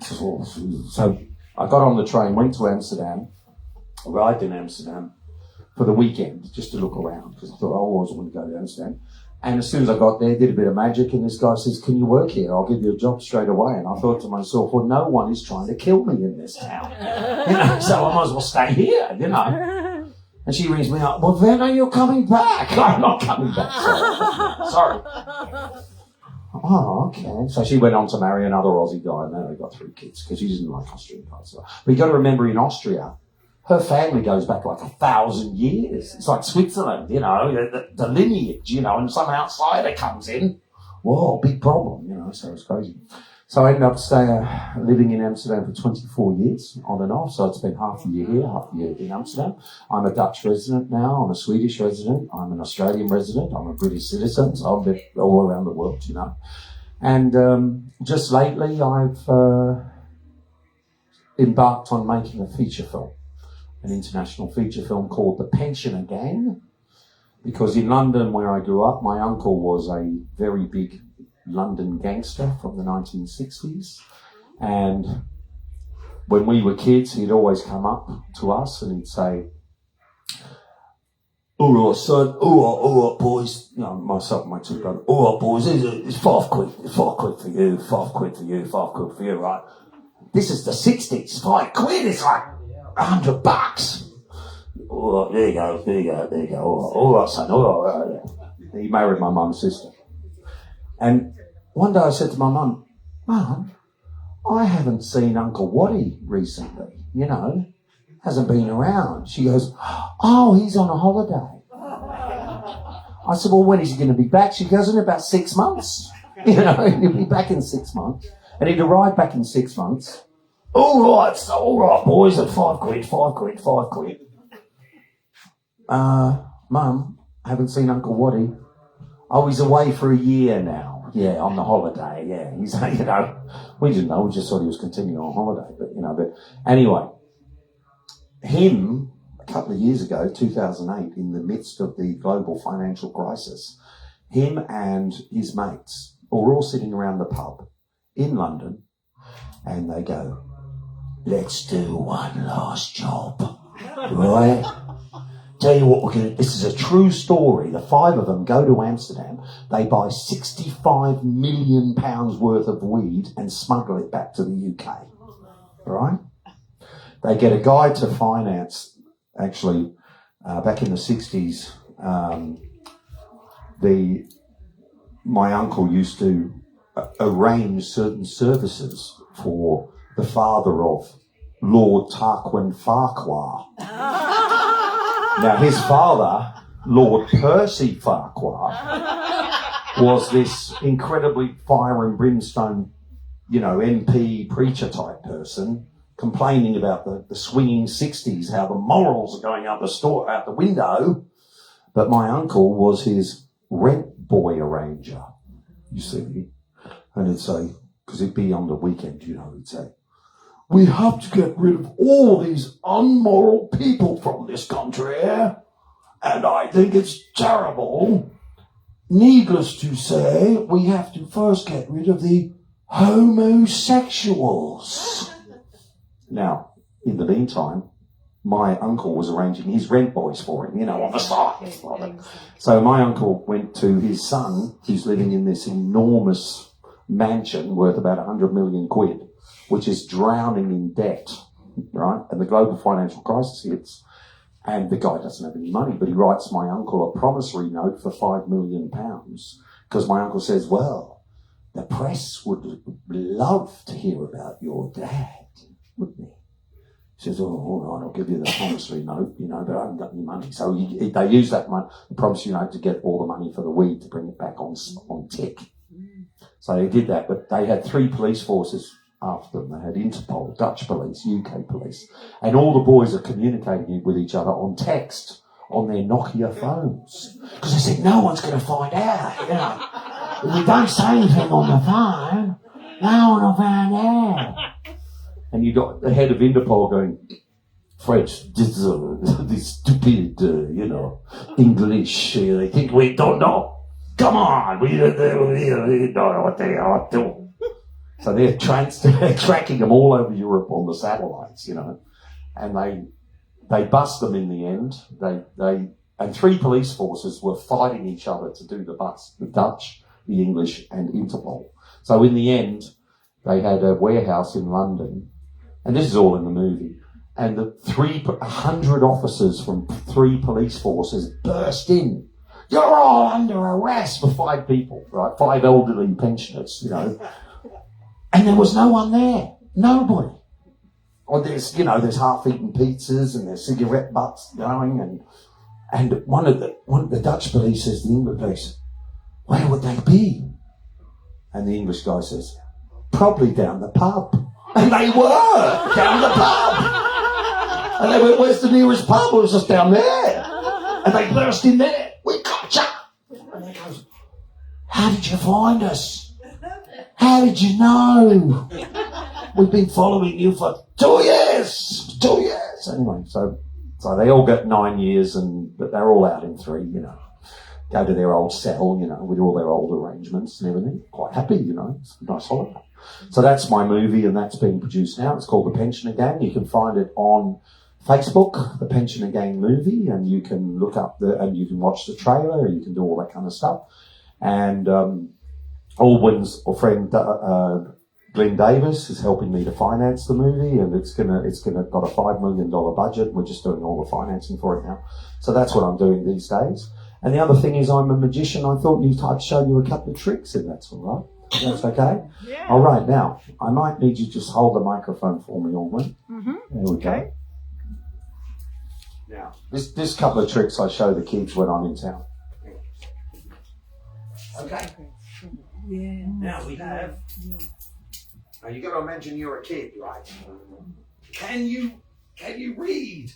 So I got on the train, went to Amsterdam, arrived in Amsterdam for the weekend, just to look around, because I thought I always want to go to Amsterdam. And as soon as I got there, did a bit of magic, and this guy says, can you work here? I'll give you a job straight away. And I thought to myself, well, no one is trying to kill me in this town. You know, so I might as well stay here, you know. And she rings me up, well, when are you coming back? I'm not coming back, sorry. Oh, okay. So she went on to marry another Aussie guy, and then they got 3 kids, because she didn't like Austrian guys. But you got to remember, in Austria, her family goes back like 1,000 years. It's like Switzerland, you know, the lineage, you know, and some outsider comes in. Whoa, big problem, you know, so it's crazy. So I ended up living in Amsterdam for 24 years, on and off. So I spent half a year here, half a year in Amsterdam. I'm a Dutch resident now. I'm a Swedish resident. I'm an Australian resident. I'm a British citizen. So I've been all around the world, you know. And just lately, I've embarked on making a feature film, an international feature film called The Pensioner Gang. Because in London, where I grew up, my uncle was a very big London gangster from the 1960s, and when we were kids, he'd always come up to us and he'd say, all right, son, all right, boys, you know, myself and my 2 brothers, all right, boys, it's £5 for you, £5 for you, £5 for you, right? This is the 60s, £5, it's like $100. All right, there you go, all right, son, all right. He married my mum's sister. And one day I said to my mum, Mum, I haven't seen Uncle Waddy recently, you know, hasn't been around. She goes, oh, he's on a holiday. I said, well, when is he going to be back? She goes, in about 6 months. You know, he'll be back in 6 months. And he'd arrive back in 6 months. All right, boys, at £5. Mum, I haven't seen Uncle Waddy. Oh, he's away for a year now. Yeah, on the holiday. Yeah, he's, you know, we didn't know. We just thought he was continuing on holiday. But, you know, but anyway, him, a couple of years ago, 2008, in the midst of the global financial crisis, him and his mates were all sitting around the pub in London, and they go, let's do one last job, right? Tell you what, this is a true story. The 5 of them go to Amsterdam. They buy £65 million worth of weed and smuggle it back to the UK. Right? They get a guy to finance, actually, back in the 60s, my uncle used to arrange certain services for the father of Lord Tarquin Farquhar. Now, his father, Lord Percy Farquhar, was this incredibly fire and brimstone, MP preacher type person, complaining about the swinging 60s, how the morals are going out the window. But my uncle was his rent boy arranger, you see. And he'd say, because it'd be on the weekend, he'd say, we have to get rid of all these unmoral people from this country, and I think it's terrible. Needless to say, we have to first get rid of the homosexuals. Now, in the meantime, my uncle was arranging his rent boys for him, on the side. So my uncle went to his son, who's living in this enormous mansion worth about 100 million quid, which is drowning in debt, right? And the global financial crisis hits, and the guy doesn't have any money, but he writes my uncle a promissory note for £5 million, because my uncle says, well, the press would love to hear about your dad, wouldn't he? He says, all right, I'll give you the promissory note, but I haven't got any money. So they use that money, the promissory note, to get all the money for the weed to bring it back on tick. So they did that, but they had 3 police forces after them. They had Interpol, Dutch police, UK police, and all the boys are communicating with each other on text on their Nokia phones. Because they said, no one's going to find out, If we don't say anything on the phone, no one will find out. And you got the head of Interpol going, French, this stupid, English, they think we don't know. Come on, we don't know what they are doing. So they're tracking them all over Europe on the satellites, and they bust them in the end. And 3 police forces were fighting each other to do the bust, the Dutch, the English, and Interpol. So in the end, they had a warehouse in London, and this is all in the movie, and 100 officers from 3 police forces burst in. You're all under arrest for 5 people, right? 5 elderly pensioners, And there was no one there. Nobody. Or there's half-eaten pizzas and there's cigarette butts going, and one of the Dutch police says to the English police, where would they be? And the English guy says, probably down the pub. And they were down the pub. And they went, where's the nearest pub? It was just down there. And they burst in there. We got you. And he goes, how did you find us? How did you know? We've been following you for 2 years. 2 years. Anyway, so they all got 9 years, but they're all out in 3, Go to their old cell, with all their old arrangements and everything. Quite happy, It's a nice holiday. So that's my movie, and that's being produced now. It's called The Pensioner Gang. You can find it on Facebook, The Pensioner Gang Movie, and you can look up and you can watch the trailer, and you can do all that kind of stuff. And Aldwyn's friend Glenn Davis is helping me to finance the movie, and it's gonna got a $5 million budget. We're just doing all the financing for it now. So that's what I'm doing these days. And the other thing is, I'm a magician. I thought I'd show you a couple of tricks, if that's all right. If that's okay? Yeah. All right, now, I might need you to just hold the microphone for me, Aldwyn. Mm-hmm. There we go. Okay. Now, this couple of tricks I show the kids when I'm in town. Okay. Yeah. Now we have. Now you got to imagine you're a kid, right? Can you read?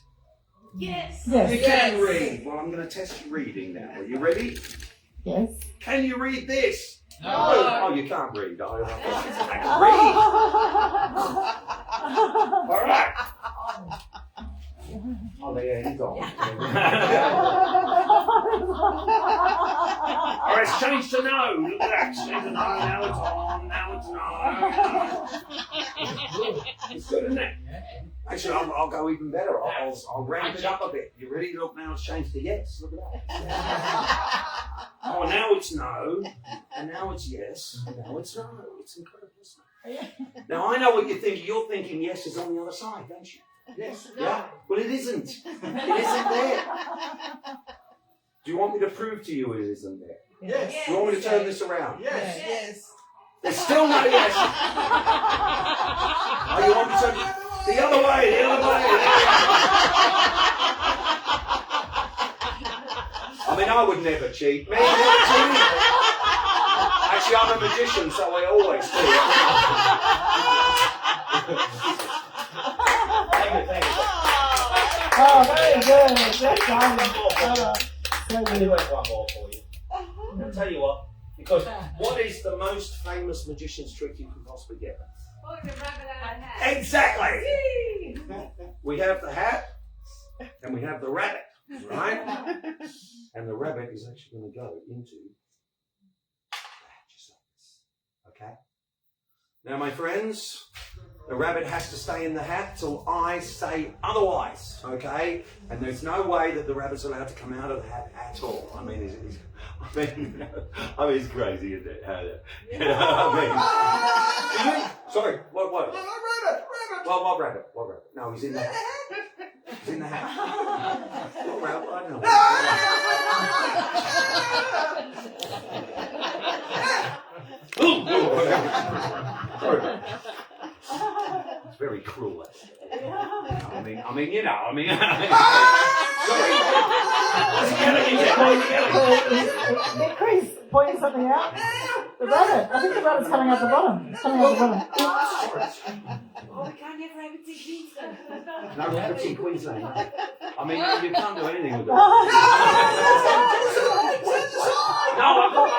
Yes. Yes. You can read. Well, I'm going to test your reading now. Are you ready? Yes. Can you read this? No. Oh, you can't read. I can read. All right. Oh, there he's on. All right, it's changed to no. Look at that. It's changed to no. Now it's on. Now it's no. It's good, isn't it? Actually, I'll go even better. I'll ramp it up a bit. You ready? Look, now it's changed to yes. Look at that. Oh, now it's no. And now it's yes. And now it's no. It's incredible, isn't it? Now, I know what you're thinking. You're thinking yes is on the other side, don't you? Yes. No. Yeah? Well, it isn't. It isn't there. Do you want me to prove to you it isn't there? Yes. Do you want me to turn this around? Yes. Yes. There's still no yes. Oh, you want me to turn the other way, the other way. I mean, I would never cheat. Me, never cheat. Actually, I'm a magician, so I always cheat. Thank you. Oh, very good. Geoff Diamond. Let me wait one more for you. I'll tell you what, because what is the most famous magician's trick you can possibly get? Oh, the rabbit out of the hat. Exactly! We have the hat, and we have the rabbit, right? And the rabbit is actually going to go into the hat, just like this. Okay? Now, my friends, the rabbit has to stay in the hat till I say otherwise, okay? And there's no way that the rabbit's allowed to come out of the hat at all. I mean, it's crazy, isn't it? You know what I mean? Sorry, what? Rabbit. Well, what rabbit? What rabbit? No, he's in the hat. He's in the hat. What rabbit? I don't know. Sorry. It's very cruel. I mean, you know. Sorry. Get Cree's pointing something out. The rabbit. I think the rabbit's coming out the bottom. Oh, we can't have rabbits in Queensland. No rabbits in Queensland. I mean, you can't do anything with them. No, I've got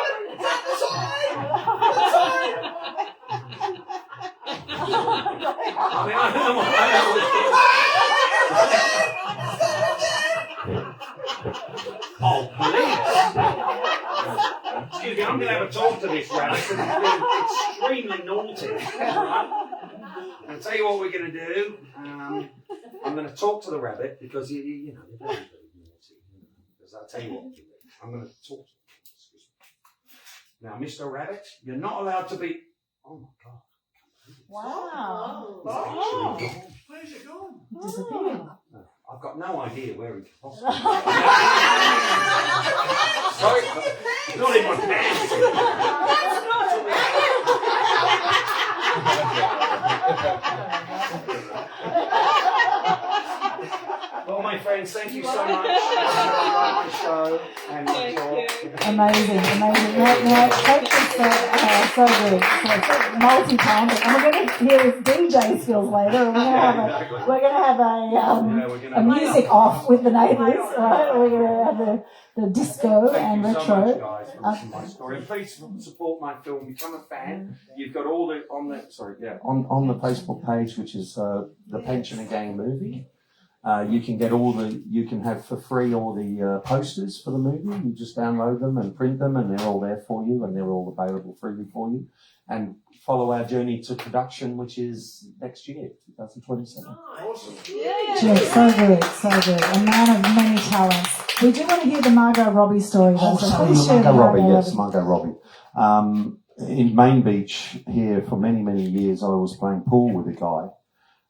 I mean, I don't know Oh, please. Excuse me, I'm going to have a talk to this rabbit because it's been extremely naughty. I'll tell you what we're going to do. I'm going to talk to the rabbit because, you know, they're very, very naughty. Because I'll tell you what, I'm going to talk to them. Now, Mr. Rabbit, you're not allowed to be... Oh, my God. Wow. Oh. Where's it gone? Disappeared. I've got no idea where he could possibly be. Sorry, not in my pants. Well, my friends, thank you so much. My show and my talk. Amazing. No, so good. So multi-talented. And we're going to hear his DJ skills later. And we're going to have a music off with the neighbours, right? We're going to have the disco and retro. Thank you so much, guys, for listening to my story. Please support my film. Become a fan. You've got all the on the Facebook page, which is the Pensioner Gang movie. You can have for free all the posters for the movie. You just download them and print them, and they're all there for you, and they're all available freely for you. And follow our journey to production, which is next year, 2027. Awesome. Yes, so good. A man of many talents. We do want to hear the Margot Robbie story, though. Margot Robbie. In Main Beach here for many, many years, I was playing pool with a guy.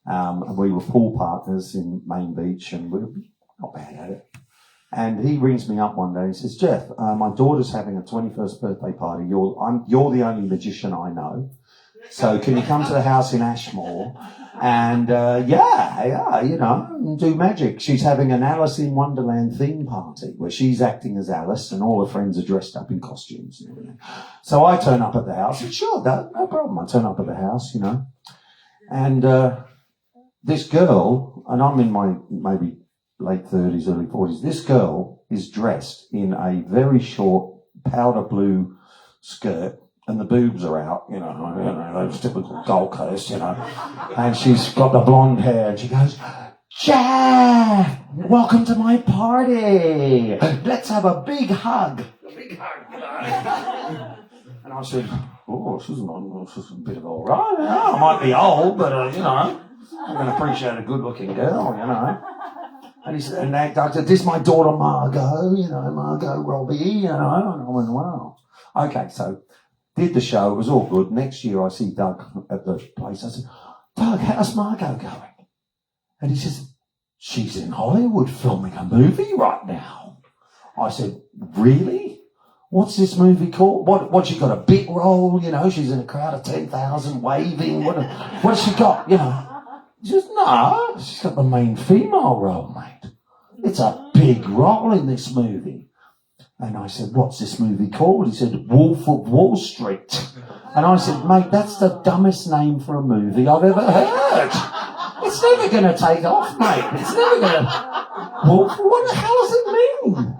And we were pool partners in Main Beach, and we were not bad at it. And he rings me up one day and says, Geoff, my daughter's having a 21st birthday party. You're the only magician I know. So can you come to the house in Ashmore and, do magic? She's having an Alice in Wonderland theme party where she's acting as Alice and all her friends are dressed up in costumes and everything. So I turn up at the house. And sure, no problem. I turn up at the house, and this girl, and I'm in my maybe late 30s, early 40s, this girl is dressed in a very short powder blue skirt, and the boobs are out, those typical Gold Coast, and she's got the blonde hair, and she goes, Geoff, welcome to my party. Let's have a big hug. A big you know. And I said, oh, she's a bit of all right. Yeah, I might be old, but, you know, I'm going to appreciate a good-looking girl, you know. And he said, and I said, this is my daughter Margo, you know, Margot Robbie, you know. And I went, wow. Okay, so did the show. It was all good. Next year I see Doug at the place. I said, Doug, how's Margo going? And he says, she's in Hollywood filming a movie right now. I said, really? What's this movie called? What she got, a big role? You know, she's in a crowd of 10,000 waving. What's she got, you know? He says, no, she's got the main female role, mate. It's a big role in this movie. And I said, what's this movie called? He said, Wolf of Wall Street. And I said, mate, that's the dumbest name for a movie I've ever heard. It's never going to take off, mate. It's never going to... Wolf, what the hell does it mean?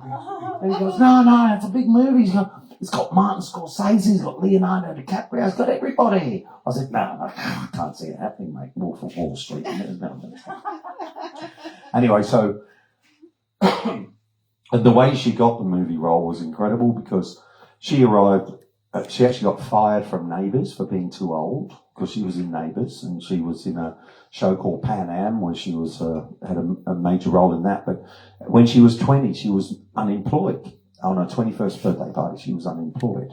And he goes, no, it's a big movie. It's got Martin Scorsese, it's got Leonardo DiCaprio, it's got everybody. I said, no, I can't see it happening, mate. Wolf of Wall Street. Anyway, so... And the way she got the movie role was incredible because she arrived, she actually got fired from Neighbours for being too old because she was in Neighbours and she was in a show called Pan Am where she was had a major role in that. But when she was 20, she was unemployed. On her 21st birthday party, she was unemployed.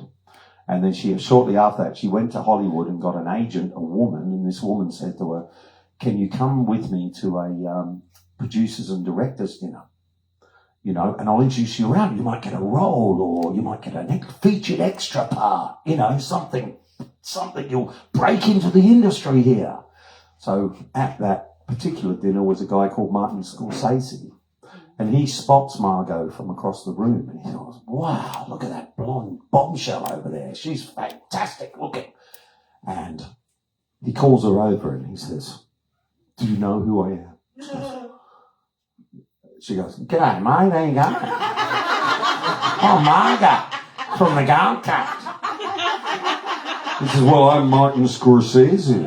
And then shortly after that, she went to Hollywood and got an agent, a woman, and this woman said to her, can you come with me to a producers and directors dinner? You know, and I'll introduce you around. You might get a role or you might get a featured extra part, you know, something you'll break into the industry here. So at that particular dinner was a guy called Martin Scorsese. And he spots Margo from across the room and he goes, wow, look at that blonde bombshell over there. She's fantastic looking. And he calls her over and he says, do you know who I am? She goes, g'day, mate, how you going? Oh, Margo, from the Gold Coast. He says, well, I'm Martin Scorsese.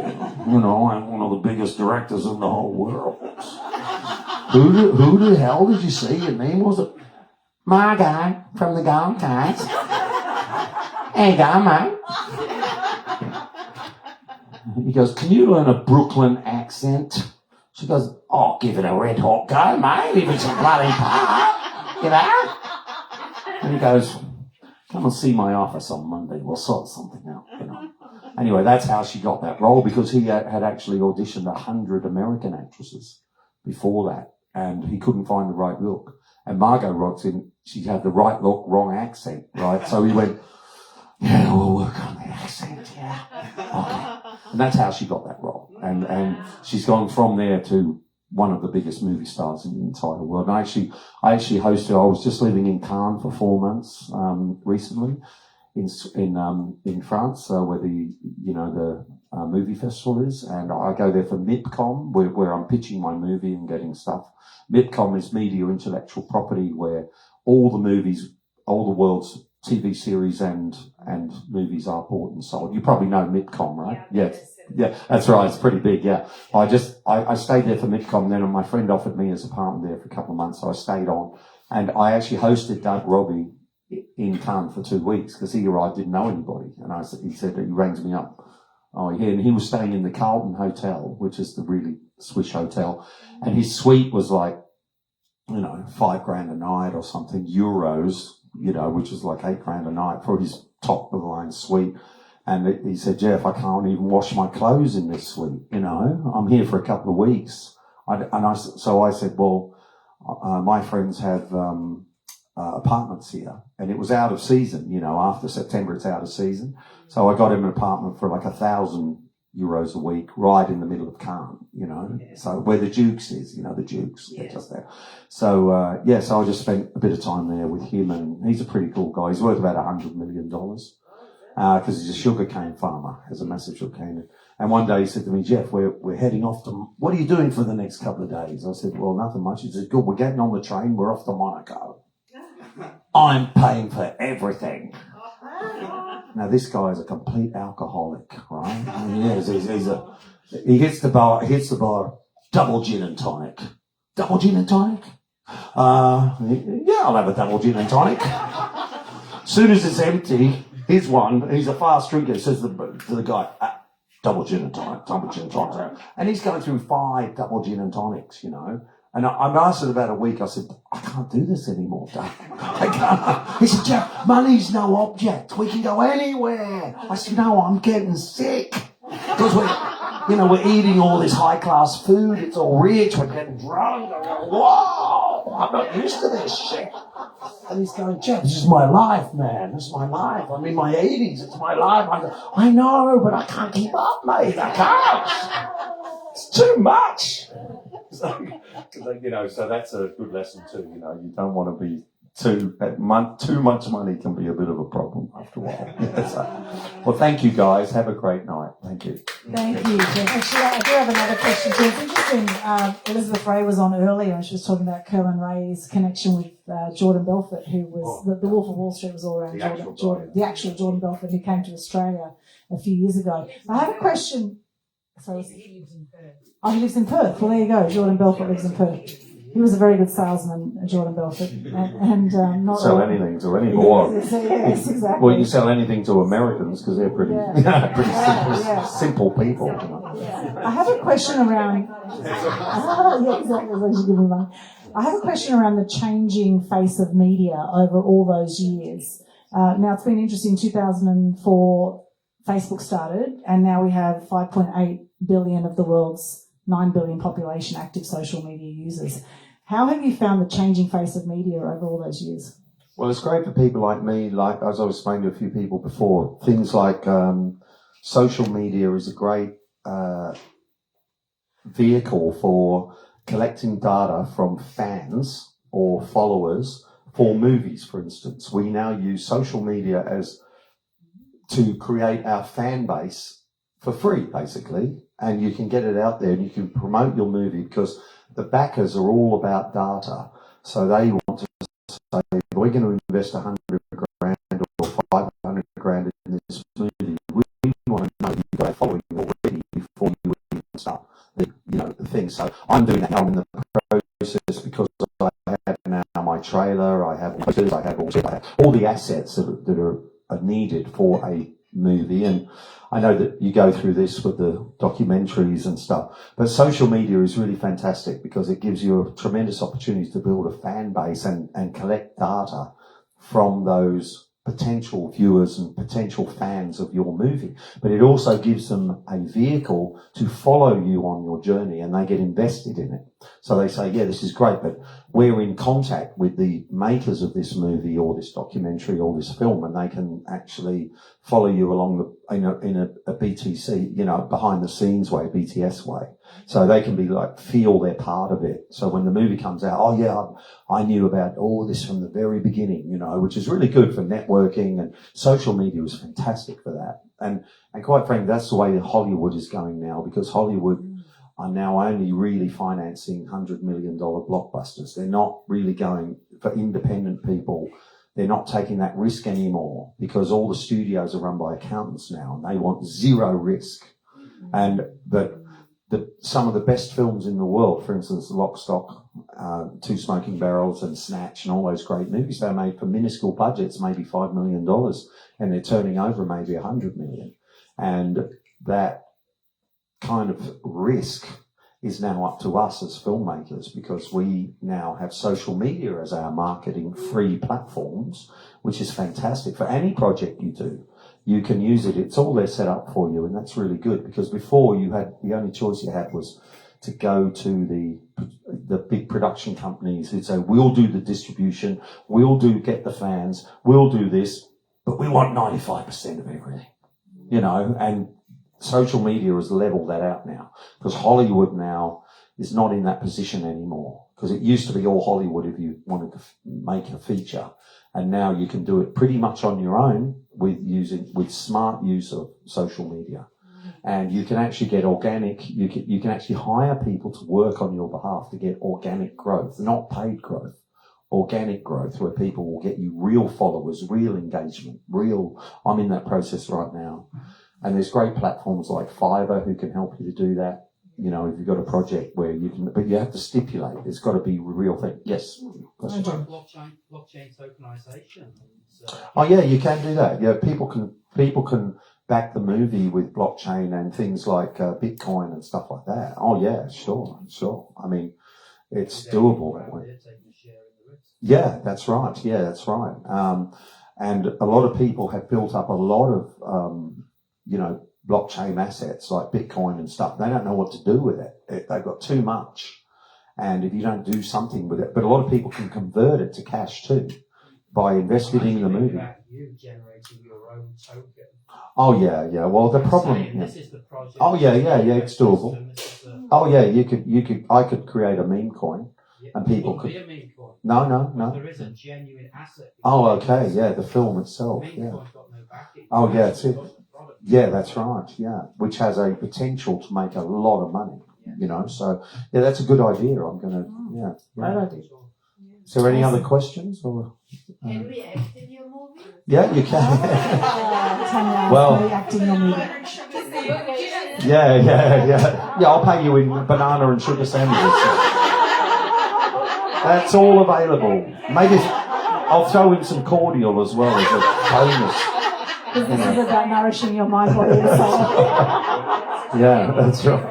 You know, I'm one of the biggest directors in the whole world. Who the hell did you say your name was? Margo, from the Gold Coast. There you go, mate. He goes, can you learn a Brooklyn accent? She goes, oh, give it a red hot go, mate. If it's a bloody part, you know? And he goes, come and see my office on Monday. We'll sort something out, you know. Anyway, that's how she got that role because he had actually auditioned 100 American actresses before that. And he couldn't find the right look. And Margot writes in, she had the right look, wrong accent, right? So he went, yeah, we'll work on the accent, yeah. Okay. And that's how she got that role. And she's gone from there to one of the biggest movie stars in the entire world. And I actually hosted, I was just living in Cannes for 4 months, recently in France, where the movie festival is. And I go there for MIPCOM, where I'm pitching my movie and getting stuff. MIPCOM is media intellectual property where all the world's TV series and movies are bought and sold. You probably know MIPCOM, right? Yeah, that's right. It's pretty big, yeah. I stayed there for MIPCOM then and my friend offered me his apartment there for a couple of months, so I stayed on. And I actually hosted Doug Robbie in Cannes for 2 weeks because he arrived, didn't know anybody. And he said, he rang me up. Oh, yeah, and he was staying in the Carlton Hotel, which is the really swish hotel. And his suite was like, you know, $5,000 a night or something, euros, you know, which is like $8,000 a night for his top of the line suite. And he said, Geoff, I can't even wash my clothes in this suite, you know, I'm here for a couple of weeks. So I said, well, my friends have apartments here and it was out of season, you know, after September it's out of season. So I got him an apartment for like 1,000 euros a week right in the middle of Cannes, you know, so where the Jacqx is, you know, the Jacqx, they're just there. So, so I just spent a bit of time there with him and he's a pretty cool guy. He's worth about $100 million because he's a sugarcane farmer, has a massive sugarcane. And one day he said to me, Geoff, we're heading off to, what are you doing for the next couple of days? I said, well, nothing much. He said, good, we're getting on the train, we're off to Monaco. I'm paying for everything. Now this guy is a complete alcoholic, right? He is. He hits the bar, double gin and tonic. Double gin and tonic? Yeah, I'll have a double gin and tonic. As soon as it's empty, here's one, and he's a fast drinker. He says to the guy, double gin and tonic, double gin and tonic. And he's going through 5 double gin and tonics, you know. And I lasted about a week. I said, I can't do this anymore, Dave. I can't. He said, Geoff, money's no object. We can go anywhere. I said, no, I'm getting sick. Because we're eating all this high-class food. It's all rich. We're getting drunk. I go, whoa, I'm not used to this shit. And he's going, Geoff, this is my life, man. This is my life. I'm in my 80s. It's my life. I go, I know, but I can't keep up, mate. I can't. It's too much. So, so that's a good lesson too. You know, you don't want to be too much money can be a bit of a problem after a while. Well, thank you guys. Have a great night. Thank you. Thank you, Geoff. Actually, I do have another question too. It's interesting. Elizabeth Ray was on earlier and she was talking about Kerwin Ray's connection with Jordan Belfort, who was the Wolf of Wall Street was all around the actual Jordan Belfort, who came to Australia a few years ago. I have a question. So he lives in Perth. Oh, he lives in Perth. Well, there you go. Jordan Belfort lives in Perth. He was a very good salesman, Jordan Belfort, and not sell anything to anyone. Yes, exactly. Well, you can sell anything to Americans because they're pretty simple people. You know? I have a question around. Yeah, exactly. I have a question around the changing face of media over all those years. Now, it's been interesting. 2004, Facebook started, and now we have 5.8 billion of the world's 9 billion population active social media users. How have you found the changing face of media over all those years? Well, it's great for people like me, like as I was explaining to a few people before, things like social media is a great vehicle for collecting data from fans or followers for movies, for instance. We now use social media to create our fan base for free, basically, and you can get it out there and you can promote your movie because the backers are all about data. So they want to say, we're going to invest 100 grand or 500 grand in this movie. We want to know you've got a following already before you even start the thing. So I'm doing that now in the process because I have now my trailer, I have posters, I have all the assets that are needed for a movie. And I know that you go through this with the documentaries and stuff, but social media is really fantastic because it gives you a tremendous opportunity to build a fan base and collect data from those potential viewers and potential fans of your movie. But it also gives them a vehicle to follow you on your journey and they get invested in it. So they say, yeah, this is great, but we're in contact with the makers of this movie or this documentary or this film, and they can actually follow you along in a BTC, behind the scenes way, BTS way. So they can be feel they're part of it. So when the movie comes out, oh yeah, I knew about all this from the very beginning, which is really good for networking, and social media is fantastic for that. And quite frankly, that's the way Hollywood is going now, because Hollywood are now only really financing $100 million blockbusters. They're not really going for independent people. They're not taking that risk anymore because all the studios are run by accountants now and they want zero risk. But some of the best films in the world, for instance, Lock, Stock, Two Smoking Barrels and Snatch and all those great movies, they're made for minuscule budgets, maybe $5 million, and they're turning over maybe $100 million. And that kind of risk is now up to us as filmmakers, because we now have social media as our marketing free platforms, which is fantastic for any project you do. You can use it. It's all there set up for you, and that's really good, because before you had the only choice you had was to go to the big production companies who'd say, we'll do the distribution, get the fans, we'll do this, but we want 95% of everything, and social media has leveled that out now, because Hollywood now is not in that position anymore, because it used to be all Hollywood if you wanted to make a feature, and now you can do it pretty much on your own with smart use of social media. And you can actually get organic, you can actually hire people to work on your behalf to get organic growth, not paid growth. Organic growth, where people will get you real followers, real engagement, I'm in that process right now. And there's great platforms like Fiverr who can help you to do that. You know, if you've got a project where you can, but you have to stipulate. It's got to be a real thing. Yes. Question. Blockchain tokenization. Oh yeah, you can do that. Yeah, people can back the movie with blockchain and things like Bitcoin and stuff like that. Oh yeah, sure. I mean, it's doable that way. Yeah, that's right. And a lot of people have built up a lot of, blockchain assets like Bitcoin and stuff. They don't know what to do with it. They've got too much. And if you don't do something with it, but a lot of people can convert it to cash too by investing in the movie. You generating your own token. Oh yeah. Well, the problem. This is the project. Oh yeah. It's doable. Oh yeah, I could create a meme coin, and people could. Be a meme coin. No. There is a genuine asset. Oh okay, yeah, the film itself. Yeah. Got no backing. Oh yeah, that's it. Yeah, that's right. Yeah, which has a potential to make a lot of money. You know, so yeah, that's a good idea. I'm gonna. Yeah. Great idea. Is there any other questions or? Can we act in your movie? Yeah, you can. Well, acting on the. Yeah. I'll pay you in banana and sugar sandwiches. That's all available. Maybe I'll throw in some cordial as well as a bonus. This is about nourishing your mind, body, and soul. Yeah, that's right.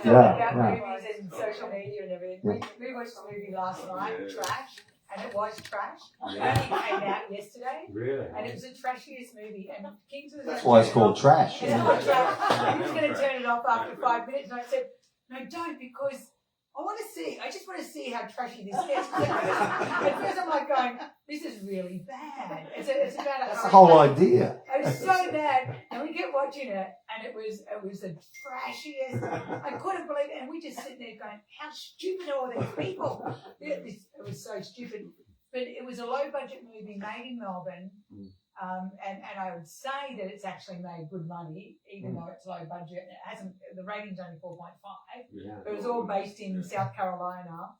About movies and social media and everything. We watched a movie last night, Trash, and it was trash. It only came out yesterday. Really? And it was the trashiest movie. And Kings was That's why it's called trash. It's called trash. He was going to turn it off after 5 minutes, and I said, no, don't, because I just want to see how trashy this gets. At first I'm like going, this is really bad. It's about That's the whole idea. It was so bad, and we kept watching it, and it was the trashiest. I couldn't believe it, and we just sitting there going, "How stupid are all these people?" It was so stupid, but it was a low budget movie made in Melbourne, and I would say that it's actually made good money, even though it's low budget. And it hasn't. The rating's only 4.5. Yeah. It was all based in South Carolina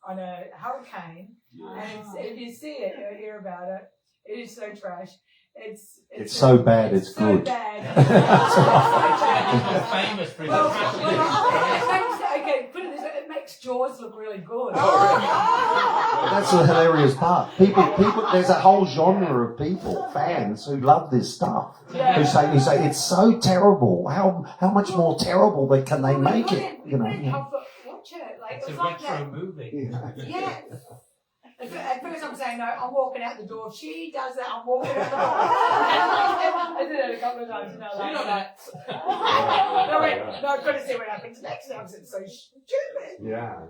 on a hurricane, and if you see it or hear about it, it is so trash. It's so bad, it's so good. Bad. Famous for Okay, put it this way, it makes Jaws look really good. That's the hilarious part. People. There's a whole genre of people, fans, who love this stuff. Who say it's so terrible. How much more terrible can they make it? You know. Watch it. It's it a was like retro that. movie. Yeah. At first I'm saying, no, I'm walking out the door. If she does that, I'm walking out the door. I did it a couple of times. No, I've got to see what happens next now because it's so stupid. Yeah.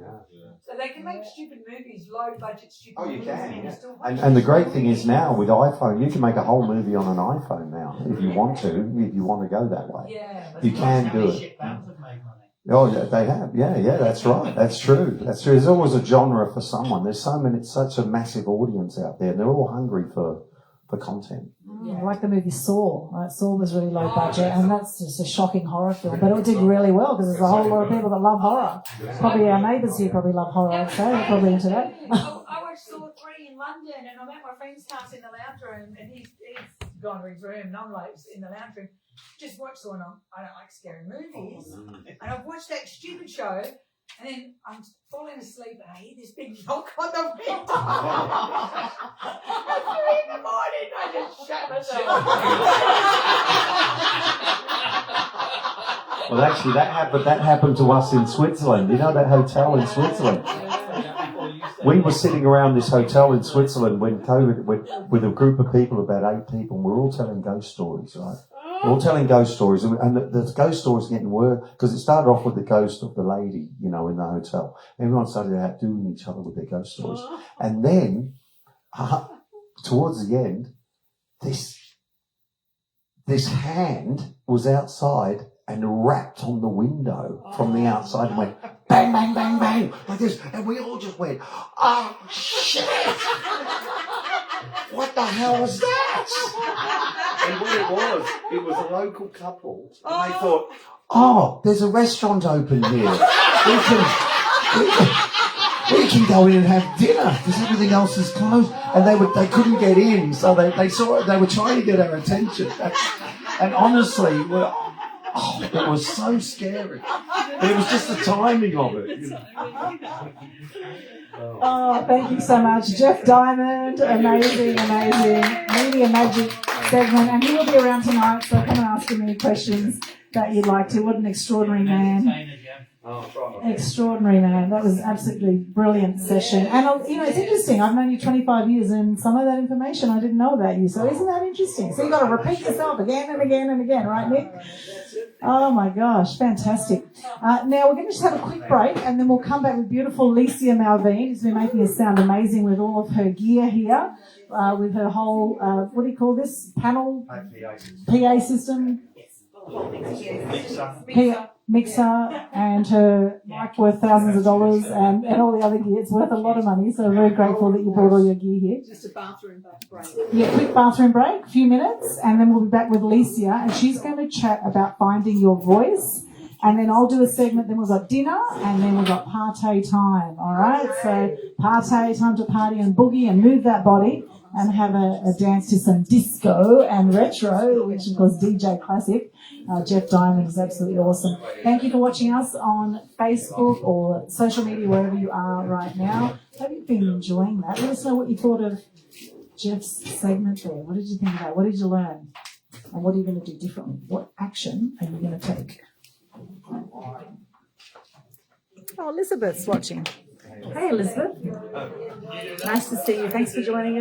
So they can make stupid movies, low budget stupid Oh, you movies. can, And, yeah. still watch And the it. great thing is now with iPhone, you can make a whole movie on an iPhone now if you want to go that way. Yeah. You can do it. Ship bands have made money. Oh, yeah, they have. Yeah, that's right. That's true. There's always a genre for someone. There's such a massive audience out there, and they're all hungry for content. Like the movie Saw. Right? Saw was really low budget, and that's just a shocking horror film. But it did really well because there's a whole lot of people that love horror. Probably our neighbours here probably love horror, I'd say. They're probably into that. I watched Saw 3 in London, and I'm at my friend's house in the lounge room, and he's gone to his room, and I'm like in the lounge room. Just watched Saw, and I don't like scary movies. And I've watched that stupid show, and then I'm falling asleep, and I hear this big knock on the window. At 3 in the morning, I just shut myself. Well, actually, that happened to us in Switzerland. You know that hotel in Switzerland? We were sitting around this hotel in Switzerland when COVID, with a group of people, about 8 people, and we're all telling ghost stories, right? We're all telling ghost stories, and the ghost stories getting worse, because it started off with the ghost of the lady, in the hotel. Everyone started outdoing each other with their ghost stories. And then, towards the end, this hand was outside and rapped on the window from the outside and went, bang, bang, bang, bang, like this. And we all just went, oh, shit! What the hell was that? And what it was a local couple. And they thought, oh, there's a restaurant open here. We can go in and have dinner because everything else is closed. And they couldn't get in, so they saw it. They were trying to get our attention. And honestly, Oh, it was so scary. But it was just the timing of it. You know. Oh, thank you so much. Geoff Diamond, amazing, media magic segment. And he will be around tonight, so come and ask him any questions that you'd like to. What an extraordinary man. Extraordinary man. That was absolutely brilliant session. And, you know, it's interesting. I've known you 25 years and some of that information I didn't know about you. So isn't that interesting? So you've got to repeat yourself again and again and again, right, Nick? Oh, my gosh. Fantastic. Now, we're going to just have a quick break and then we'll come back with beautiful Lesyah Malveen, who's been making us sound amazing with all of her gear here, with her whole, what do you call this, panel? PA system? Mixer and her mic worth thousands of dollars and all the other gear. It's worth a lot of money, so we're very grateful that you brought all your gear here. Just a bathroom break. Yeah, quick bathroom break, a few minutes, and then we'll be back with Lesyah, and she's going to chat about finding your voice. And then I'll do a segment, then we've got dinner, and then we've got party time, all right? So party, time to party and boogie and move that body and have a dance to some disco and retro, which of course DJ Classic. Geoff Diamond is absolutely awesome. Thank you for watching us on Facebook or social media, wherever you are right now. Hope you've been enjoying that. Let us know what you thought of Geoff's segment there. What did you think about it? What did you learn? And what are you going to do differently? What action are you going to take? Oh, Elizabeth's watching. Hey, Elizabeth. Nice to see you. Thanks for joining us.